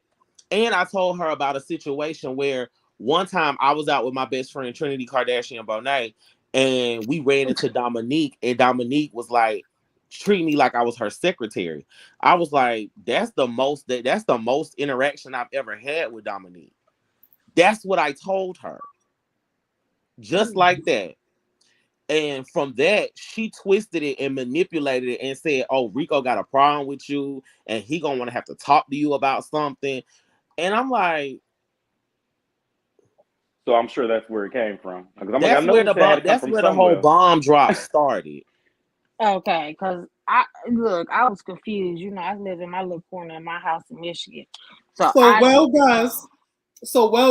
and I told her about a situation where one time I was out with my best friend Trinity Kardashian Bonet, and we ran into Dominique, and Dominique was like treat me like I was her secretary. I was like, that's the most interaction I've ever had with Dominique. That's what I told her. Just like that. And from that, she twisted it and manipulated it and said, oh, Rico got a problem with you and he gonna want to have to talk to you about something. And I'm like, So I'm sure that's where it came from. Because I'm like, I that's know where he said it had to come that's from where the whole somewhere. bomb drop started. Okay, because I was confused. You know, I live in my little corner of my house in Michigan. So So I well,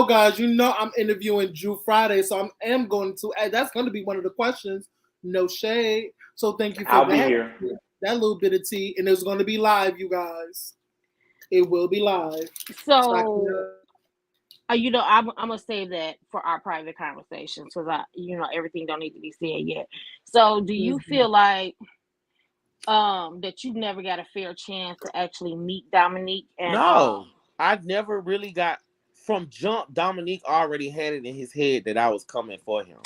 guys. You know I'm interviewing Drew Friday, so I am going to. That's going to be one of the questions. No shade. So thank you for I'll be that. here. That little bit of tea, and it's going to be live, you guys. It will be live. so you know, I'm gonna save that for our private conversations because everything don't need to be said yet. So do you feel like that you never got a fair chance to actually meet Dominique and No, I never really got from jump. Dominique already had it in his head that I was coming for him.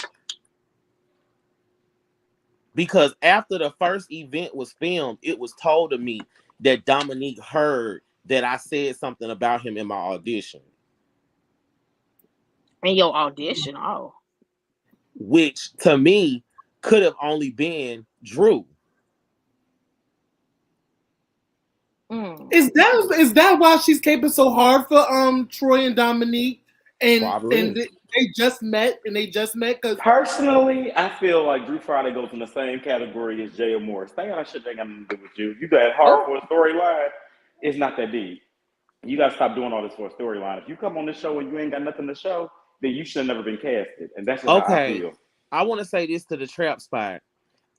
Because after the first event was filmed, it was told to me that Dominique heard that I said something about him in my audition. in your audition? Oh, Which to me could have only been Drew. Is that why she's caping so hard for Troy and Dominique and Probably. they just met because Personally, I feel like Drew Friday goes in the same category as Jay Morris. They got shit they got nothing to do with you. You got hard oh, for a storyline. It's not that deep. You got to stop doing all this for a storyline. If you come on this show and you ain't got nothing to show, then you should have never been casted. And that's just how I Okay. feel. I want to say this to the trap spot.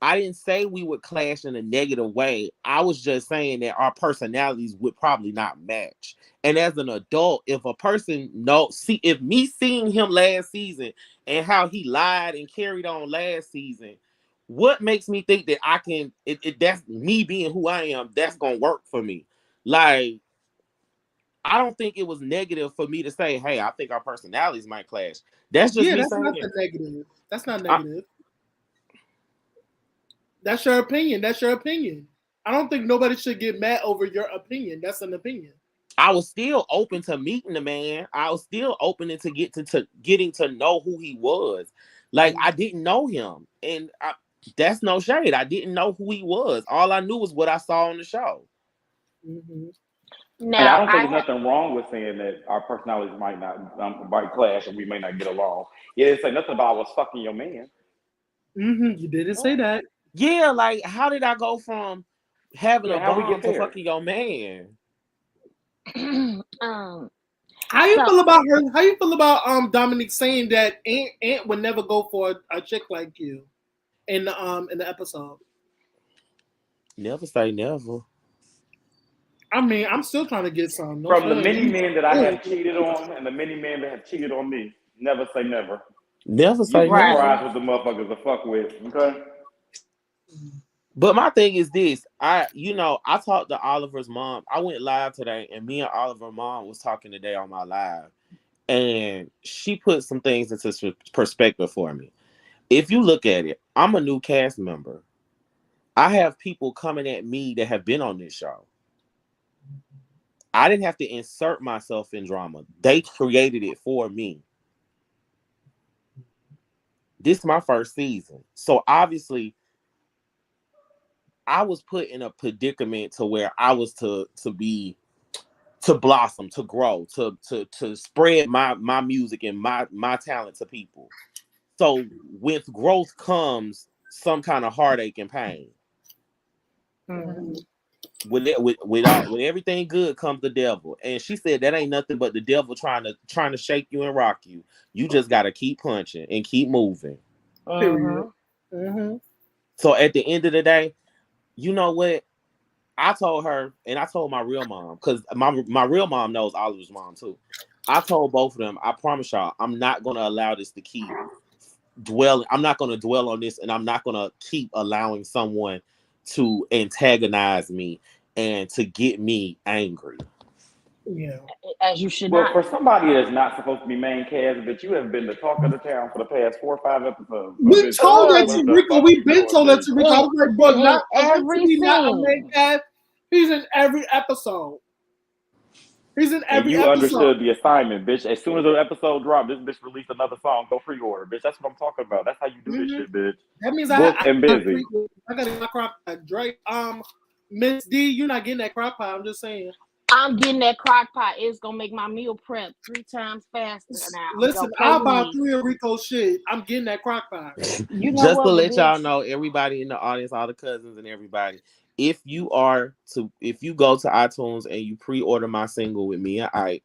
I didn't say we would clash in a negative way. I was just saying that our personalities would probably not match. And as an adult, if a person if me seeing him last season and how he lied and carried on last season, what makes me think that I can that's me being who I am, that's gonna work for me. Like I don't think it was negative for me to say, hey, I think our personalities might clash. That's just me that's saying not it. the negative. That's not negative. That's your opinion. That's your opinion. I don't think nobody should get mad over your opinion. That's an opinion. I was still open to meeting the man. I was still open to getting to know who he was. Like, I didn't know him. And that's no shade. I didn't know who he was. All I knew was what I saw on the show. Mm-hmm. And I Now, don't think there's nothing wrong with saying that our personalities might clash and we may not get along. You didn't say nothing about I was fucking your man. Mm-hmm. You didn't say that. Yeah, like, how did I go from having a how we bomb get to there? fucking your man? How you feel about her? How you feel about Dominique saying that Aunt would never go for a chick like you in the episode? Never say never. I mean, I'm still trying to get some. No From the shade. many men that I have cheated on and the many men that have cheated on me, never say never. Never say You be never. surprised with the motherfuckers to fuck with, okay? But my thing is this, I talked to Oliver's mom. I went live today, and me and Oliver's mom was talking today on my live, and she put some things into perspective for me. If you look at it, I'm a new cast member. I have people coming at me that have been on this show. I didn't have to insert myself in drama. They created it for me. This is my first season, so obviously I was put in a predicament to where I was to blossom, to grow, to spread my music and my talent to people. So with growth comes some kind of heartache and pain. Mm-hmm. With everything good comes the devil. And she said that ain't nothing but the devil trying to shake you and rock you. You just gotta keep punching and keep moving. Mm-hmm. So at the end of the day, you know what? I told her, and I told my real mom, because my real mom knows Oliver's mom too. I told both of them, I promise y'all, I'm not going to allow this to keep dwelling. I'm not going to dwell on this, and I'm not going to keep allowing someone to antagonize me and to get me angry. Yeah. As you should Well, not. for somebody that's not supposed to be main cast, but you have been the talk of the town for the past 4 or 5 episodes. We told that to Rico. We've been told that to Rico. I was like, bro, not a main cast. He's in every episode. He's in every and you episode. Understood the assignment, bitch. As soon as the episode dropped, this bitch released another song. Go pre-order, bitch. That's what I'm talking about. That's how you do this shit, bitch. That means Booked and busy. I got my crock pot. Drake, Miss D, you're not getting that crock pot. I'm just saying. I'm getting that crock pot. It's gonna make my meal prep 3 times faster now. Listen, I'll buy 3 of Rico shit. I'm getting that crock pot. You know just what, to let y'all know, everybody in the audience, all the cousins and everybody, if you go to iTunes and you pre-order my single with me and Ike,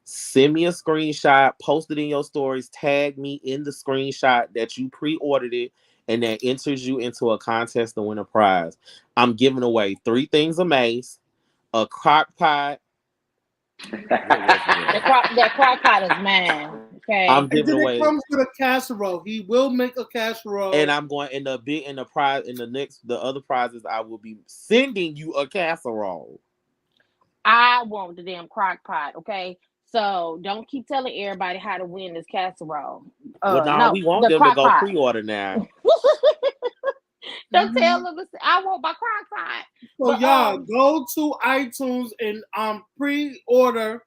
send me a screenshot, post it in your stories, tag me in the screenshot that you pre-ordered it, and that enters you into a contest to win a prize. I'm giving away 3 things of mace, a crock pot. That crock pot is mine. Okay. I'm giving away. It comes with a casserole. He will make a casserole. And I'm going in the other prizes, I will be sending you a casserole. I want the damn crock pot, okay? So don't keep telling everybody how to win this casserole. No, we want them to go pre-order now. Don't tell them I want my crock pot. So y'all go to iTunes and pre-order.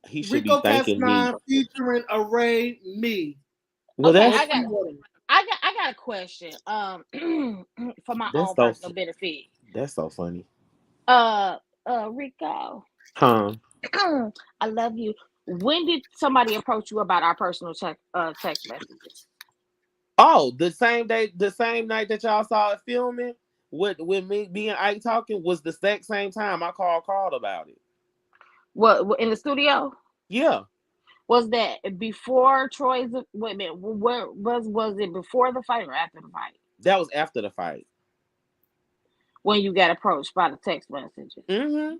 He should Rico be thanking me. Featuring Array Me. Well, okay, I got a question. For my own personal benefit. That's so funny. Rico. Huh? I love you. When did somebody approach you about our personal text messages? Oh, the same night that y'all saw it filming with me and Ike talking was the exact same time I called about it. What, in the studio? Yeah. Was that before Troy's? Wait a minute. Was it before the fight or after the fight? That was after the fight. When you got approached by the text messages. Mm-hmm.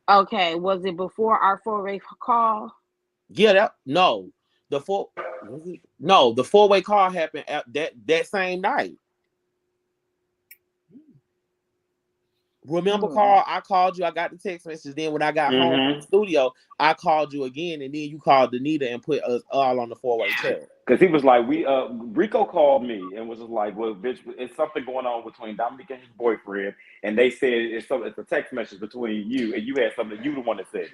Okay. Was it before our 4-way call? Yeah. The 4-way call happened at that same night. Remember, Carl, I called you. I got the text message. Then when I got home from the studio, I called you again, and then you called Danita and put us all on the 4-way chat. Because he was like, Rico called me and was just like, well, bitch, it's something going on between Dominique and his boyfriend. And they said it's a text message between you, and you had something, you the one that said it.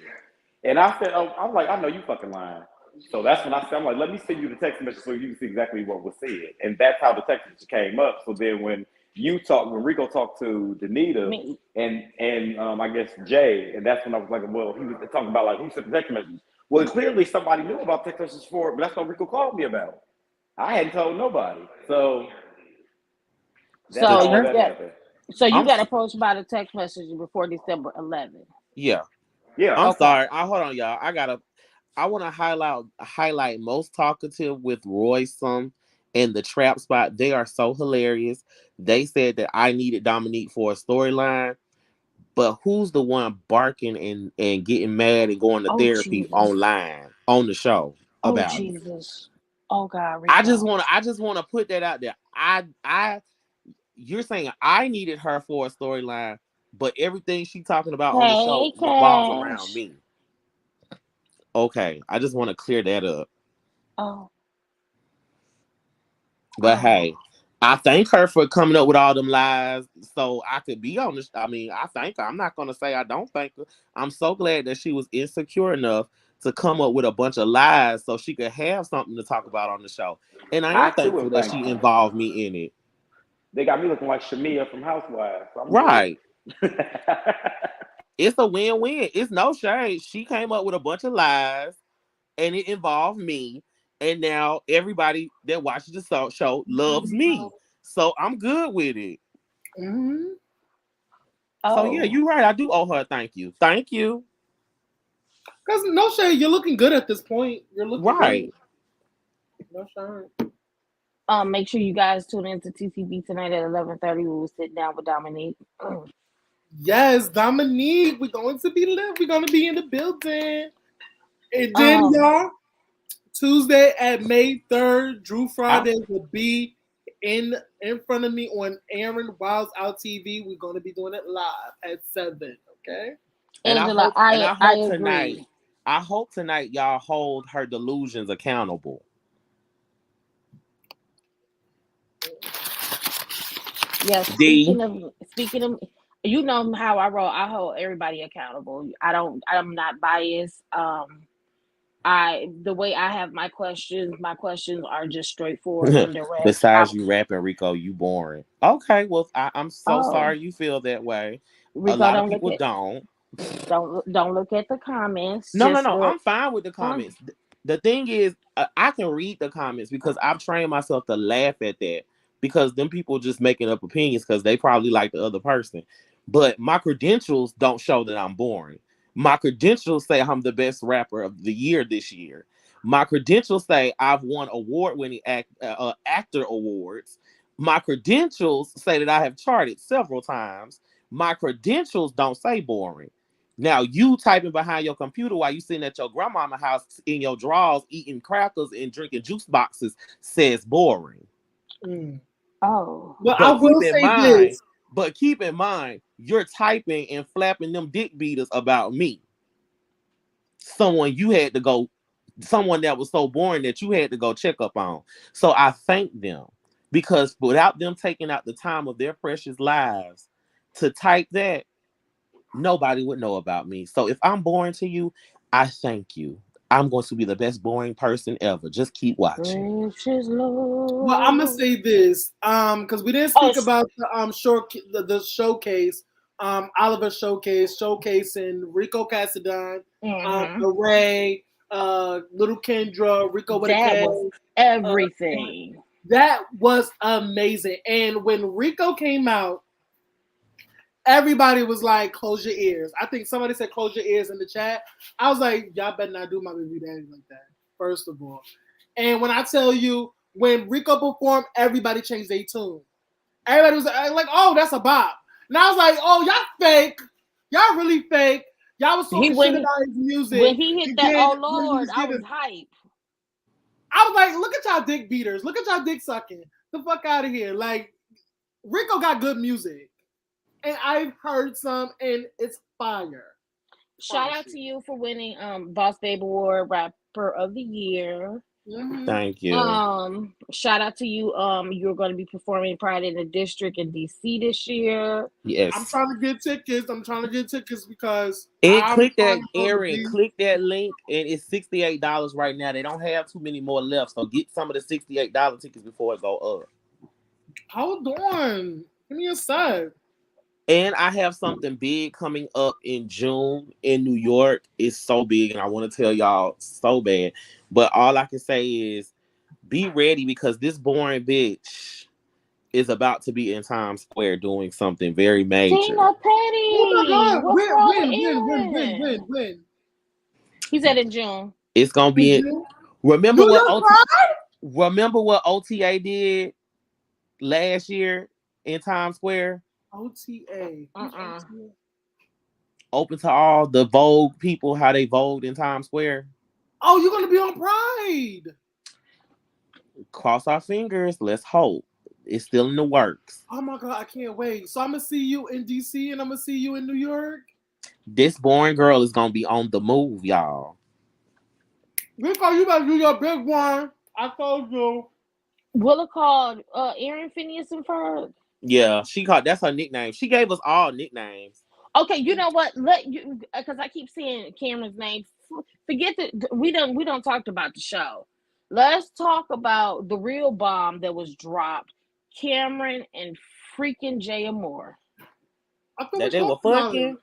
And I said, oh, I was like, I know you fucking lying. So that's when I said, I'm like, let me send you the text message so you can see exactly what was said. And that's how the text message came up. So then when Rico talked to Danita and I guess Jay, and that's when I was like, well, he was talking about like who sent the text message. Well, clearly somebody knew about text messages for it, but that's what Rico called me about. I hadn't told nobody. So that's how that happened. So you got approached by the text message before December 11th. Yeah. Yeah. I'm sorry. Hold on, y'all. I want to highlight Most Talkative with Roysome and the Trap Spot. They are so hilarious. They said that I needed Dominique for a storyline, but who's the one barking and getting mad and going to therapy online on the show about Jesus. Oh God, Rico. I just want to put that out there. You're saying I needed her for a storyline, but everything she's talking about on the show revolves around me. Okay, I just want to clear that up. Oh. But hey, I thank her for coming up with all them lies so I could be on this. I mean, I thank her. I'm not going to say I don't thank her. I'm so glad that she was insecure enough to come up with a bunch of lies so she could have something to talk about on the show. And I am thankful that she involved me in it. They got me looking like Shamia from Housewives. So right. It's a win-win. It's no shade. She came up with a bunch of lies and it involved me. And now everybody that watches the show loves me. So I'm good with it. Mm-hmm. So yeah, you're right. I do owe her a thank you. Thank you. Because no shade, you're looking good at this point. You're looking right. Good. No shade. Make sure you guys tune into TCB tonight at 11:30. We will sit down with Dominique. Yes, Dominique. We're going to be lit. We're going to be in the building. And then, y'all, Tuesday at May 3rd, Drew Friday will be in front of me on Aaron Wilds Out TV. We're going to be doing it live at 7, okay? And Angela, I hope tonight y'all hold her delusions accountable. Yes. Speaking of, you know how I roll. I hold everybody accountable. I'm not biased. The way I have my questions are just straightforward and direct. Besides you rapping, Rico, you boring. Okay, well, I'm so sorry you feel that way. Rico, a lot of people don't. Don't look at the comments. No. I'm fine with the comments. The thing is, I can read the comments because I've trained myself to laugh at that because them people just making up opinions because they probably like the other person. But my credentials don't show that I'm boring. My credentials say I'm the best rapper of the year this year. My credentials say I've won award-winning actor awards. My credentials say that I have charted several times. My credentials don't say boring. Now, you typing behind your computer while you sitting at your grandmama's house in your drawers eating crackers and drinking juice boxes says boring. Oh. Well, I will say this. But keep in mind, you're typing and flapping them dick beaters about me. Someone that was so boring that you had to go check up on. So I thank them because without them taking out the time of their precious lives to type that, nobody would know about me. So if I'm boring to you, I thank you. I'm going to be the best boring person ever. Just keep watching. Well, I'm gonna say this, because we didn't speak about the showcase, Oliver showcasing Rico Cassadine, Ray, Little Kendra, Rico with was everything. That was amazing. And when Rico came out, everybody was like, close your ears. I think somebody said close your ears in the chat. I was like, y'all better not do my baby daddy like that, first of all. And when I tell you, when Rico performed, everybody changed their tune. Everybody was like, oh, that's a bop. And I was like, oh, y'all fake. Y'all really fake. Y'all was talking shit about his music. When he hit that, oh, Lord, I was hype. I was like, look at y'all dick beaters. Look at y'all dick sucking. The fuck out of here. Like, Rico got good music. and I've heard some, and it's fire. Shout out to you for winning Boss Babe Award Rapper of the Year. Mm-hmm. Thank you. Shout out to you. You're going to be performing Pride in the District in DC this year. Yes. I'm trying to get tickets. Because and I'm click that, trying to Aaron. Click that link, and it's $68 right now. They don't have too many more left, so get some of the $68 tickets before it go up. Hold on, give me a sec. And I have something big coming up in June in New York. It's so big, and I want to tell y'all so bad. But all I can say is be ready, because this boring bitch is about to be in Times Square doing something very major. Tina Petty. Oh my God! What's wrong with Aaron? When? He said in June. It's gonna be in. Remember what OTA did last year in Times Square? OTA. Open to all the Vogue people, how they vogued in Times Square. Oh, you're gonna be on Pride. Cross our fingers. Let's hope. It's still in the works. Oh my God, I can't wait. So I'm gonna see you in DC and I'm gonna see you in New York. This boring girl is gonna be on the move, y'all. Rico, you better do your big one. I told you. Willa called Aaron Phineas and Ferg. Yeah, that's her nickname. She gave us all nicknames. Okay, you know what? Let you, because I keep seeing Cameron's name. Forget that we don't talk about the show. Let's talk about the real bomb that was dropped. Cameron and freaking Jay Amore. That they were fucking.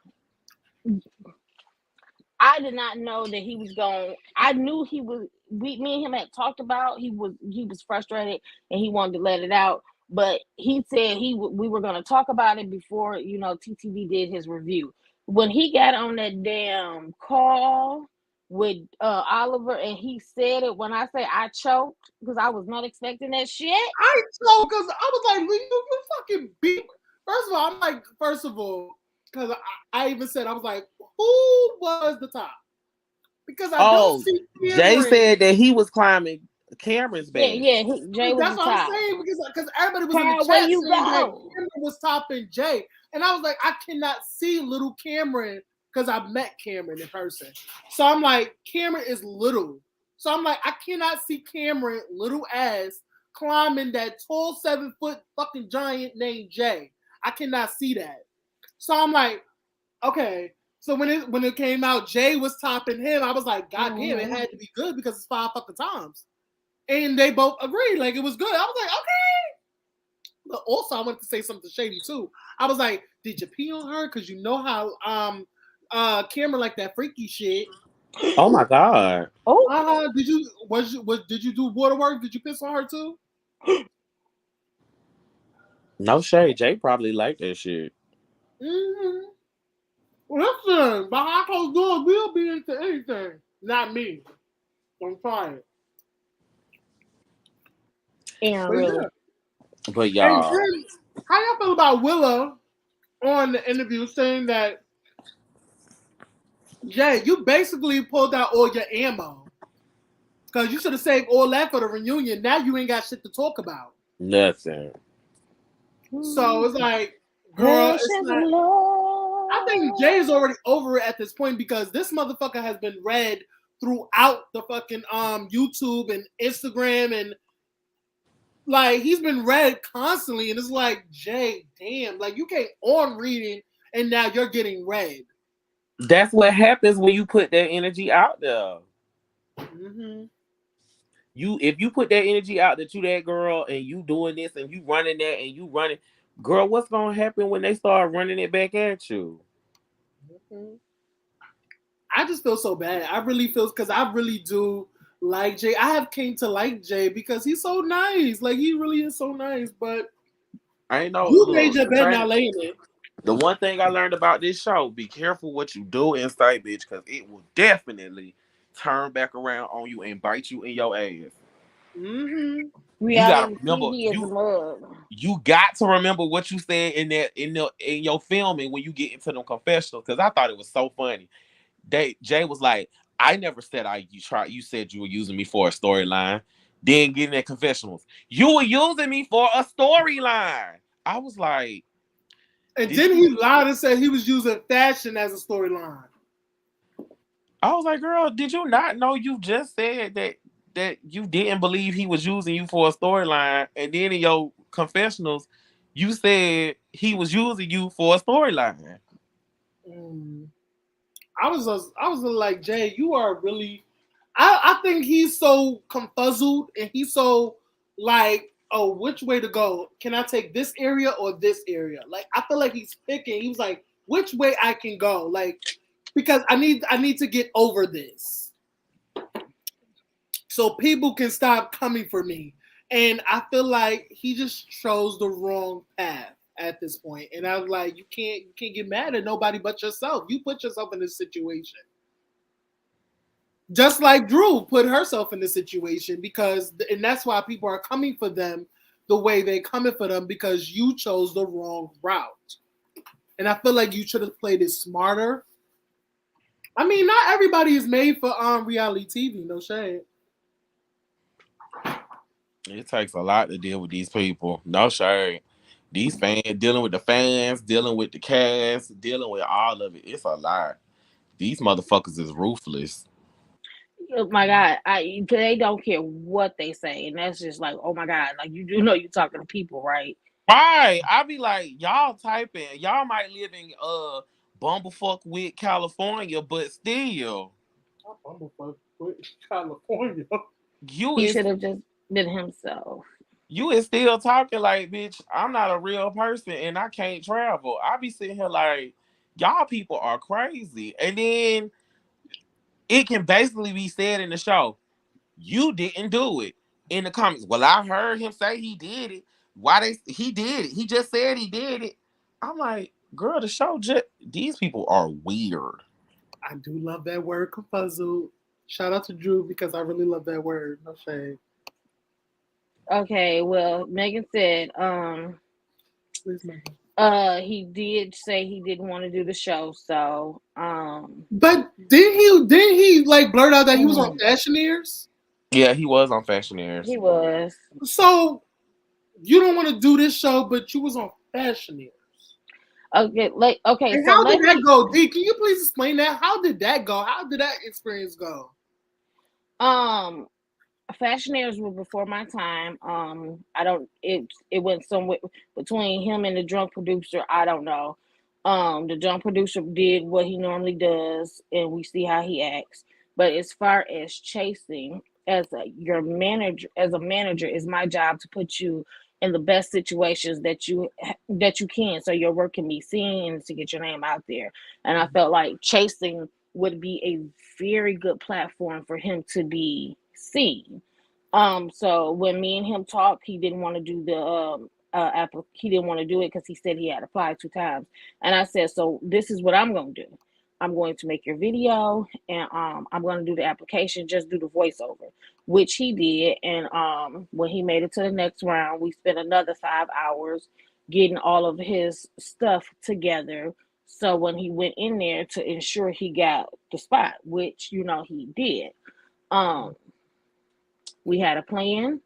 I did not know that he was going. I knew he was. Me and him had talked about he was frustrated and he wanted to let it out. But he said we were going to talk about it before TTV did his review. When he got on that damn call with Oliver and he said it, when I say I choked because I was not expecting that shit. I choked because I was like, you fucking beat. First of all, because I even said, I was like, who was the top? Because I don't see Cameron. Jay said that he was climbing Cameron's back. Yeah, Jay was That's the what top. I'm saying, because everybody was in Carl, the chat where you saying that go? Cameron was topping Jay. And I was like, I cannot see little Cameron because I've met Cameron in person. So I'm like, Cameron is little. So I'm like, I cannot see Cameron, little ass, climbing that tall 7-foot fucking giant named Jay. I cannot see that. So I'm like, okay. So when it came out, Jay was topping him. I was like, God damn, it had to be good because it's 5 fucking times. And they both agreed, like it was good. I was like, okay. But also, I wanted to say something shady too. I was like, did you pee on her? Because you know how Cameron like that freaky shit. Oh my God. Oh. Did you do water work? Did you piss on her too? No shade. Jay probably liked that shit. Mm-hmm. Listen, behind closed doors, we'll be into anything. Not me. I'm fine. Yeah, really. But y'all. Then, how y'all feel about Willa on the interview saying that, Jay, you basically pulled out all your ammo. Because you should have saved all that for the reunion. Now you ain't got shit to talk about. Nothing. So it's like, girl, it's not. I think Jay is already over it at this point because this motherfucker has been read throughout the fucking YouTube and Instagram and like he's been read constantly, and it's like, Jay, damn, like you came on reading and now you're getting read. That's what happens when you put that energy out there. Mm-hmm. If you put that energy out that you that girl and you doing this and you running that and you running, girl, what's gonna happen when they start running it back at you? Mm-hmm. I just feel so bad. I really feel because I really do like Jay. I have came to like Jay because he's so nice. Like he really is so nice. But I ain't know you made your bed, now lay in it. The one thing I learned about this show: be careful what you do inside, bitch, because it will definitely turn back around on you and bite you in your ass. Mm-hmm. You gotta remember. You got to remember what you said in your filming when you get into them confessionals, because I thought it was so funny. Jay was like, I never said you said you were using me for a storyline. Then getting at confessionals, you were using me for a storyline. I was like, And then he lied and said he was using fashion as a storyline. I was like, girl, did you not know you just said that you didn't believe he was using you for a storyline, and then in your confessionals, you said he was using you for a storyline. I was like, Jay, you are really. I think he's so confuzzled and he's so like, oh, which way to go? Can I take this area or this area? Like, I feel like he's picking. He was like, which way I can go? Like, because I need to get over this, so people can stop coming for me. And I feel like he just chose the wrong path at this point. And I was like, you can't get mad at nobody but yourself. You put yourself in this situation. Just like Drew put herself in this situation and that's why people are coming for them the way they coming for them, because you chose the wrong route. And I feel like you should have played it smarter. I mean, not everybody is made for reality TV, no shade. It takes a lot to deal with these people. No shade. These fans, dealing with the fans, dealing with the cast, dealing with all of it. It's a lot. These motherfuckers is ruthless. Oh my God, they don't care what they say, and that's just like, oh my God, like you do know you're talking to people, right? Right. I be like, y'all typing. Y'all might live in Bumblefuck with California, but still. Bumblefuck with California. He should have just been himself. You is still talking like, bitch, I'm not a real person and I can't travel. I be sitting here like, y'all people are crazy. And then it can basically be said in the show, you didn't do it. In the comments, well, I heard him say he did it. He did it. He just said he did it. I'm like, girl, the show these people are weird. I do love that word, confuzzled. Shout out to Drew because I really love that word. No shade. Okay, well, Megan said, Please, Megan. He did say he didn't want to do the show, so But didn't he like blurt out that he was on Fashioneers? Yeah, he was on Fashioneers. He was. So you don't want to do this show, but you was on Fashioneers. Okay, And so how did that go? D, can you please explain that? How did that go? How did that experience go? Fashioneers were before my time. It went somewhere between him and the drunk producer. I don't know. The drunk producer did what he normally does, and we see how he acts. But as far as chasing, as a manager, is my job to put you in the best situations that you can, so your work can be seen and to get your name out there. And I felt like chasing would be a very good platform for him to be seen. So when me and him talked, he didn't want to do the he didn't want to do it because he said he had applied 2 times. And I said, so this is what I'm going to do. I'm going to make your video, and I'm going to do the application, just do the voiceover, which he did. And when he made it to the next round, we spent another 5 hours getting all of his stuff together. So when he went in there to ensure he got the spot, which, he did. We had a plan.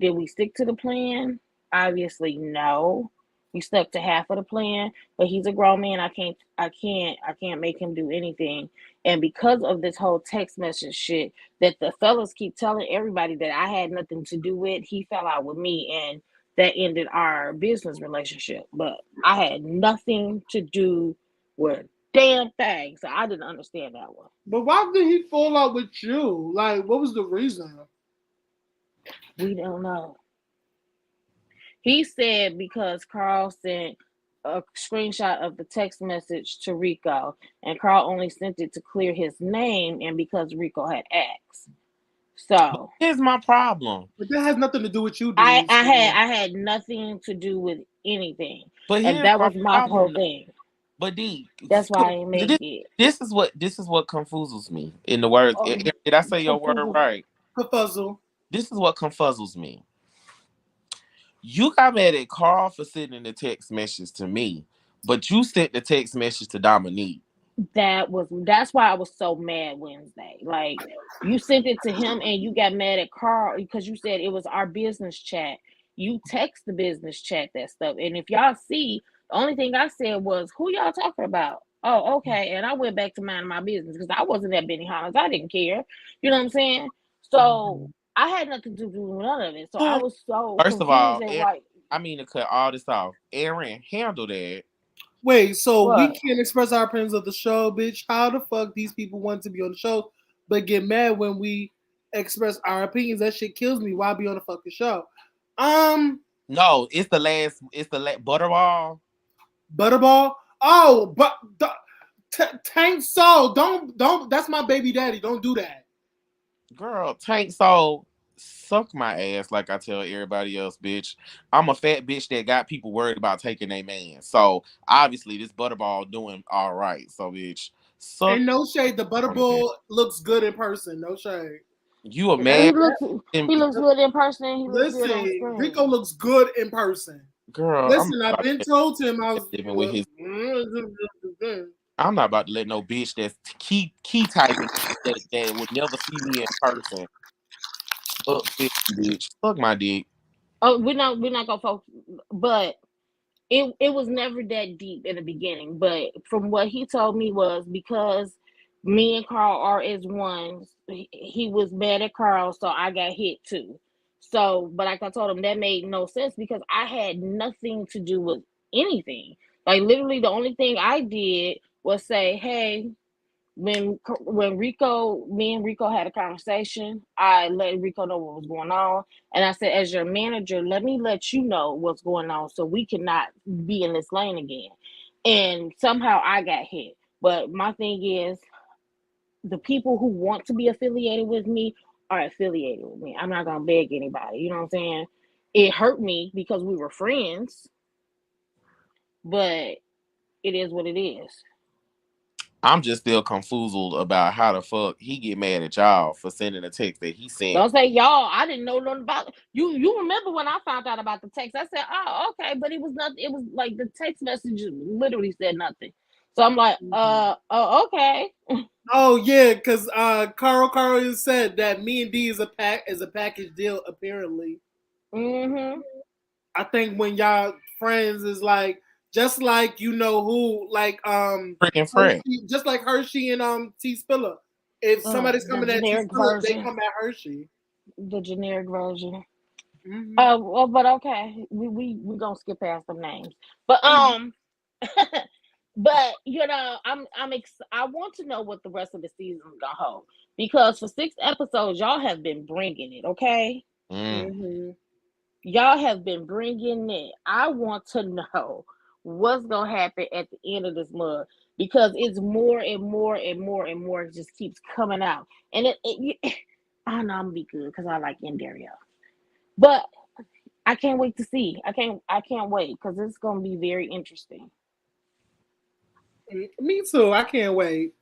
Did we stick to the plan? Obviously, no. We stuck to half of the plan, but he's a grown man. I can't make him do anything. And because of this whole text message shit that the fellas keep telling everybody that I had nothing to do with, he fell out with me, and that ended our business relationship. But I had nothing to do with damn thing, so I didn't understand that one. But why did he fall out with you? Like, what was the reason? We don't know. He said because Carl sent a screenshot of the text message to Rico, and Carl only sent it to clear his name, and because Rico had asked. So here's my problem. But that has nothing to do with you. I had nothing to do with anything. But and that was my whole thing. But D, that's why I made it. This is what confuses me. In the words, did I say your word right? Confuzzle. This is what confuzzles me. You got mad at Carl for sending the text message to me, but you sent the text message to Dominique. That's why I was so mad Wednesday. Like, you sent it to him and you got mad at Carl because you said it was our business chat. You text the business chat that stuff. And if y'all see, The only thing I said was, "Who y'all talking about?" Oh, okay. And I went back to minding my business because I wasn't at Benihana's. I didn't care. You know what I'm saying? So I had nothing to do with none of it. So I was so First of confused all, and like, I mean to cut all this off. Aaron, handle that. Wait, so we what? can't express our opinions of the show, bitch? How the fuck these people want to be on the show but get mad when we express our opinions? That shit kills me. Why be on the fucking show? No, it's the last Butterball. Butterball. Oh, but Tank Soul. Don't. That's my baby daddy. Don't do that. Girl, Tank Soul, suck my ass like I tell everybody else, bitch. I'm a fat bitch that got people worried about taking their man. So obviously this Butterball doing all right. So bitch, suck And no shade. The on the ass. Butterball looks good in person. No shade. You a That, man? He looks good in person. He looks good on listen, screen. Rico looks good in person. Girl, Listen, I've been told to him I was living with his. I'm not about to let no bitch that's key typing that would never see me in person upset, bitch. Fuck my dick. Oh, we're not gonna focus, but it was never that deep in the beginning. But from what he told me was because me and Carl are as one, he was mad at Carl, so I got hit too. So, but like I told him, that made no sense because I had nothing to do with anything. Like literally, the only thing I did was say, "Hey." When me and Rico had a conversation, I let Rico know what was going on, and I said, as your manager, let me let you know what's going on so we cannot be in this lane again. And somehow I got hit. But my thing is, the people who want to be affiliated with me are affiliated with me. I'm not gonna beg anybody. You know what I'm saying? It hurt me because we were friends, but it is what it is. I'm just still confused about how the fuck he get mad at y'all for sending a text that he sent. Don't say y'all. I didn't know nothing about it. You remember when I found out about the text? I said, "Oh, okay," but it was nothing. It was like the text message literally said nothing. So I'm like, oh, okay. Oh yeah, because Carl said that me and D is a package deal. Apparently, I think when y'all friends is like just like you know who like Freaking Fred. just like Hershey and T Spiller. If somebody's The coming at T generic Spiller, they version. come at Hershey. The generic version. Mm-hmm. Well, but okay, we gonna skip past some names, but but you know, I want to know what the rest of the season is gonna hold because for 6 episodes y'all have been bringing it, okay? Y'all have been bringing it. I want to know what's gonna happen at the end of this month because it's more and more and more and more. It just keeps coming out, and I know I'm gonna be good because I like Dario, but I can't wait to see. I can't wait because it's gonna be very interesting. Me too. I can't wait.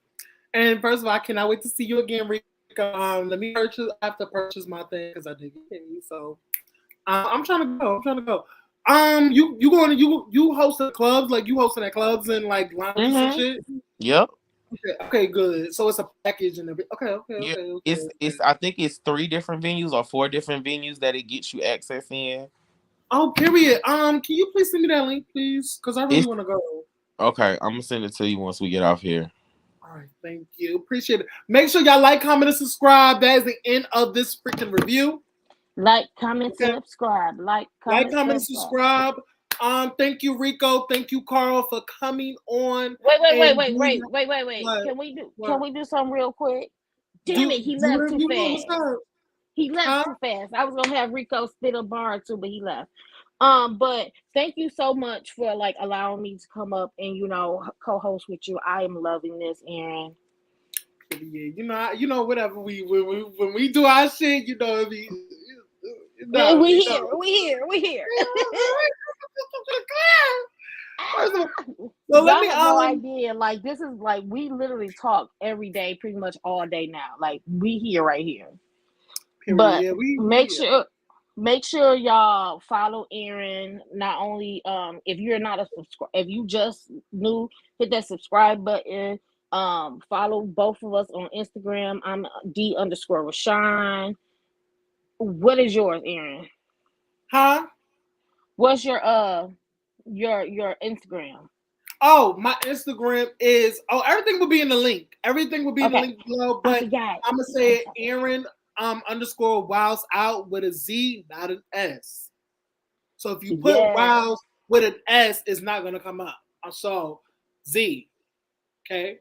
And first of all, I cannot wait to see you again, Rico. Let me purchase. I have to purchase my thing because I did get paid. So I'm trying to go. You going to you hosting clubs like you hosting at clubs and like lounges and shit. Yep. Okay, good. So it's a package and everything. Yeah. Okay. It's I think it's 3 different venues or 4 different venues that it gets you access in. Oh, period. Can you please send me that link, please? Because I really want to go. Okay, I'm gonna send it to you once we get off here. All right, thank you. Appreciate it. Make sure y'all like, comment, and subscribe. That is the end of this freaking review. Like, comment, subscribe. Like, comment, subscribe. Thank you, Rico. Thank you, Carl, for coming on. Wait. Can we do something real quick? Damn it, he left too fast. He left too fast. I was gonna have Rico spit a bar or two, but he left. But thank you so much for like allowing me to come up and co-host with you. I am loving this, Aaron. Yeah, whatever when we do our shit, we here. So let me me have no idea. Like this is like we literally talk every day, pretty much all day now. Like we here right here. Period. But yeah, make sure y'all follow Aaron. Not only if you're not a subscriber, if you just new, hit that subscribe button. Follow both of us on Instagram. I'm D_Rashawn. What is yours, Aaron? Huh? What's your Your Instagram. Oh, my Instagram is everything will be in the link. Everything will be in the link below. But I'm gonna say it, Aaron underscore Wiles Out with a Z, not an S. So if you put Wiles with an S, it's not gonna come up. So Z. Okay.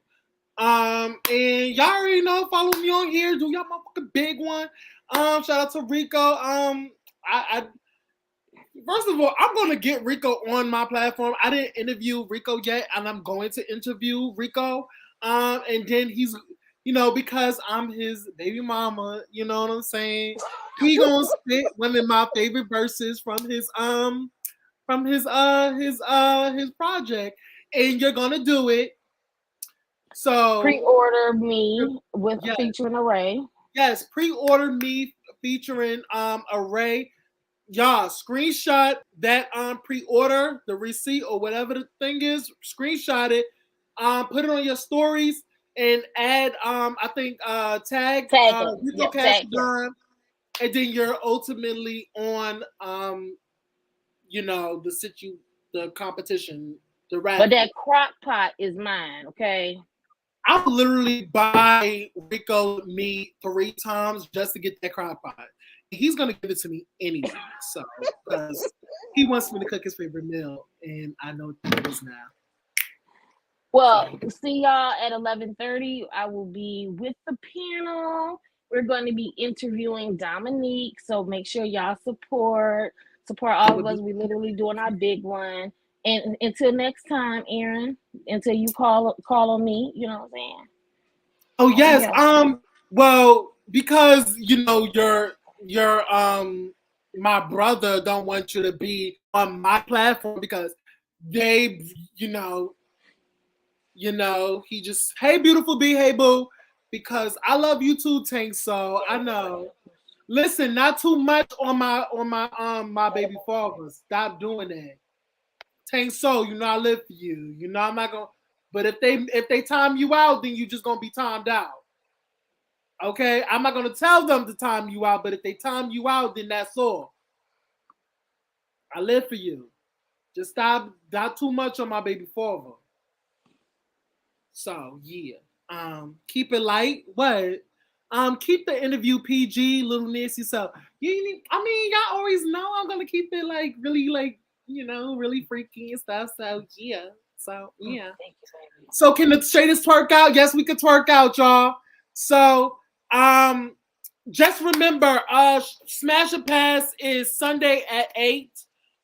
And y'all already know, follow me on here. Do y'all motherfucking big one. Shout out to Rico. I first of all, I'm gonna get Rico on my platform. I didn't interview Rico yet, and I'm going to interview Rico. And then he's, because I'm his baby mama, you know what I'm saying? He gonna spit one of my favorite verses from his project, and you're gonna do it. So pre-order me with featuring Array. Yes, pre-order me featuring Array. Y'all screenshot that pre-order, the receipt or whatever the thing is, screenshot it, put it on your stories and add I think tag Rico Cash, and then you're ultimately on the competition, the rap. But that crock pot is mine, okay? I'll literally buy Rico me 3 times just to get that crock pot. He's gonna give it to me anyway, so because he wants me to cook his favorite meal, and I know what it is now. Well, see y'all at 11:30. I will be with the panel. We're going to be interviewing Dominique, so make sure y'all support all of us. We're literally doing our big one. And until next time, Aaron, until you call on me, you know what I'm saying? Oh yes. Well, because your my brother don't want you to be on my platform because they he just, hey beautiful B, hey boo, because I love you too, Tank. So I know. Listen, not too much on my baby father. Stop doing that. Tank, so I live for you. I'm not gonna, but if they time you out, then you just gonna be timed out. Okay, I'm not gonna tell them to time you out, but if they time you out, then that's all. I live for you. Just stop, not too much on my baby father. So yeah, keep it light. What? Keep the interview PG, little Nancy. So y'all always know I'm gonna keep it like really really freaky and stuff. So yeah. So yeah. Thank you, baby. So can the shaders twerk out? Yes, we can twerk out, y'all. So just remember, Smash a Pass is Sunday at 8.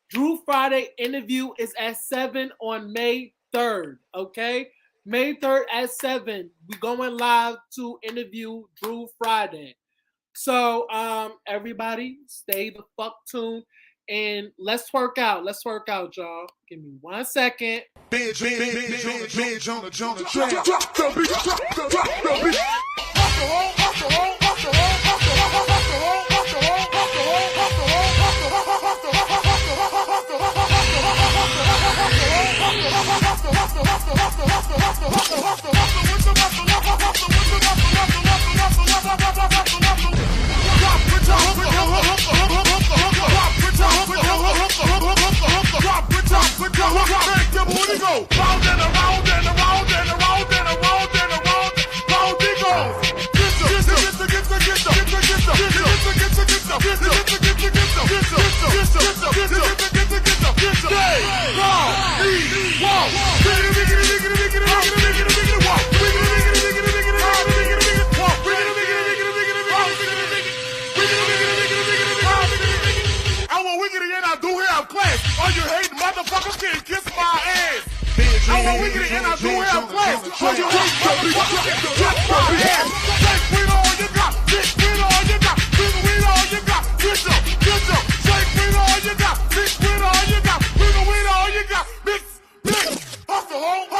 Drew Friday interview is at 7 on May 3rd. Okay, May 3rd at 7. We going live to interview Drew Friday. So everybody, stay the fuck tuned and let's twerk out. Let's twerk out, y'all. Give me 1 second. Binge on the track. Drop the beat. Make them booty go round and around and around and around and around and around. Round it goes. I'm wiggity and I do have class. All you hating motherfuckers can kiss my ass. I'm wiggity and I do have class. All you hating motherfuckers can kiss my ass. Take with all you got. Mix with all you got. Bring with all you got. Get them. Take with all you got. Mix with all you got. Bring with all you got. Mix. Hustle home.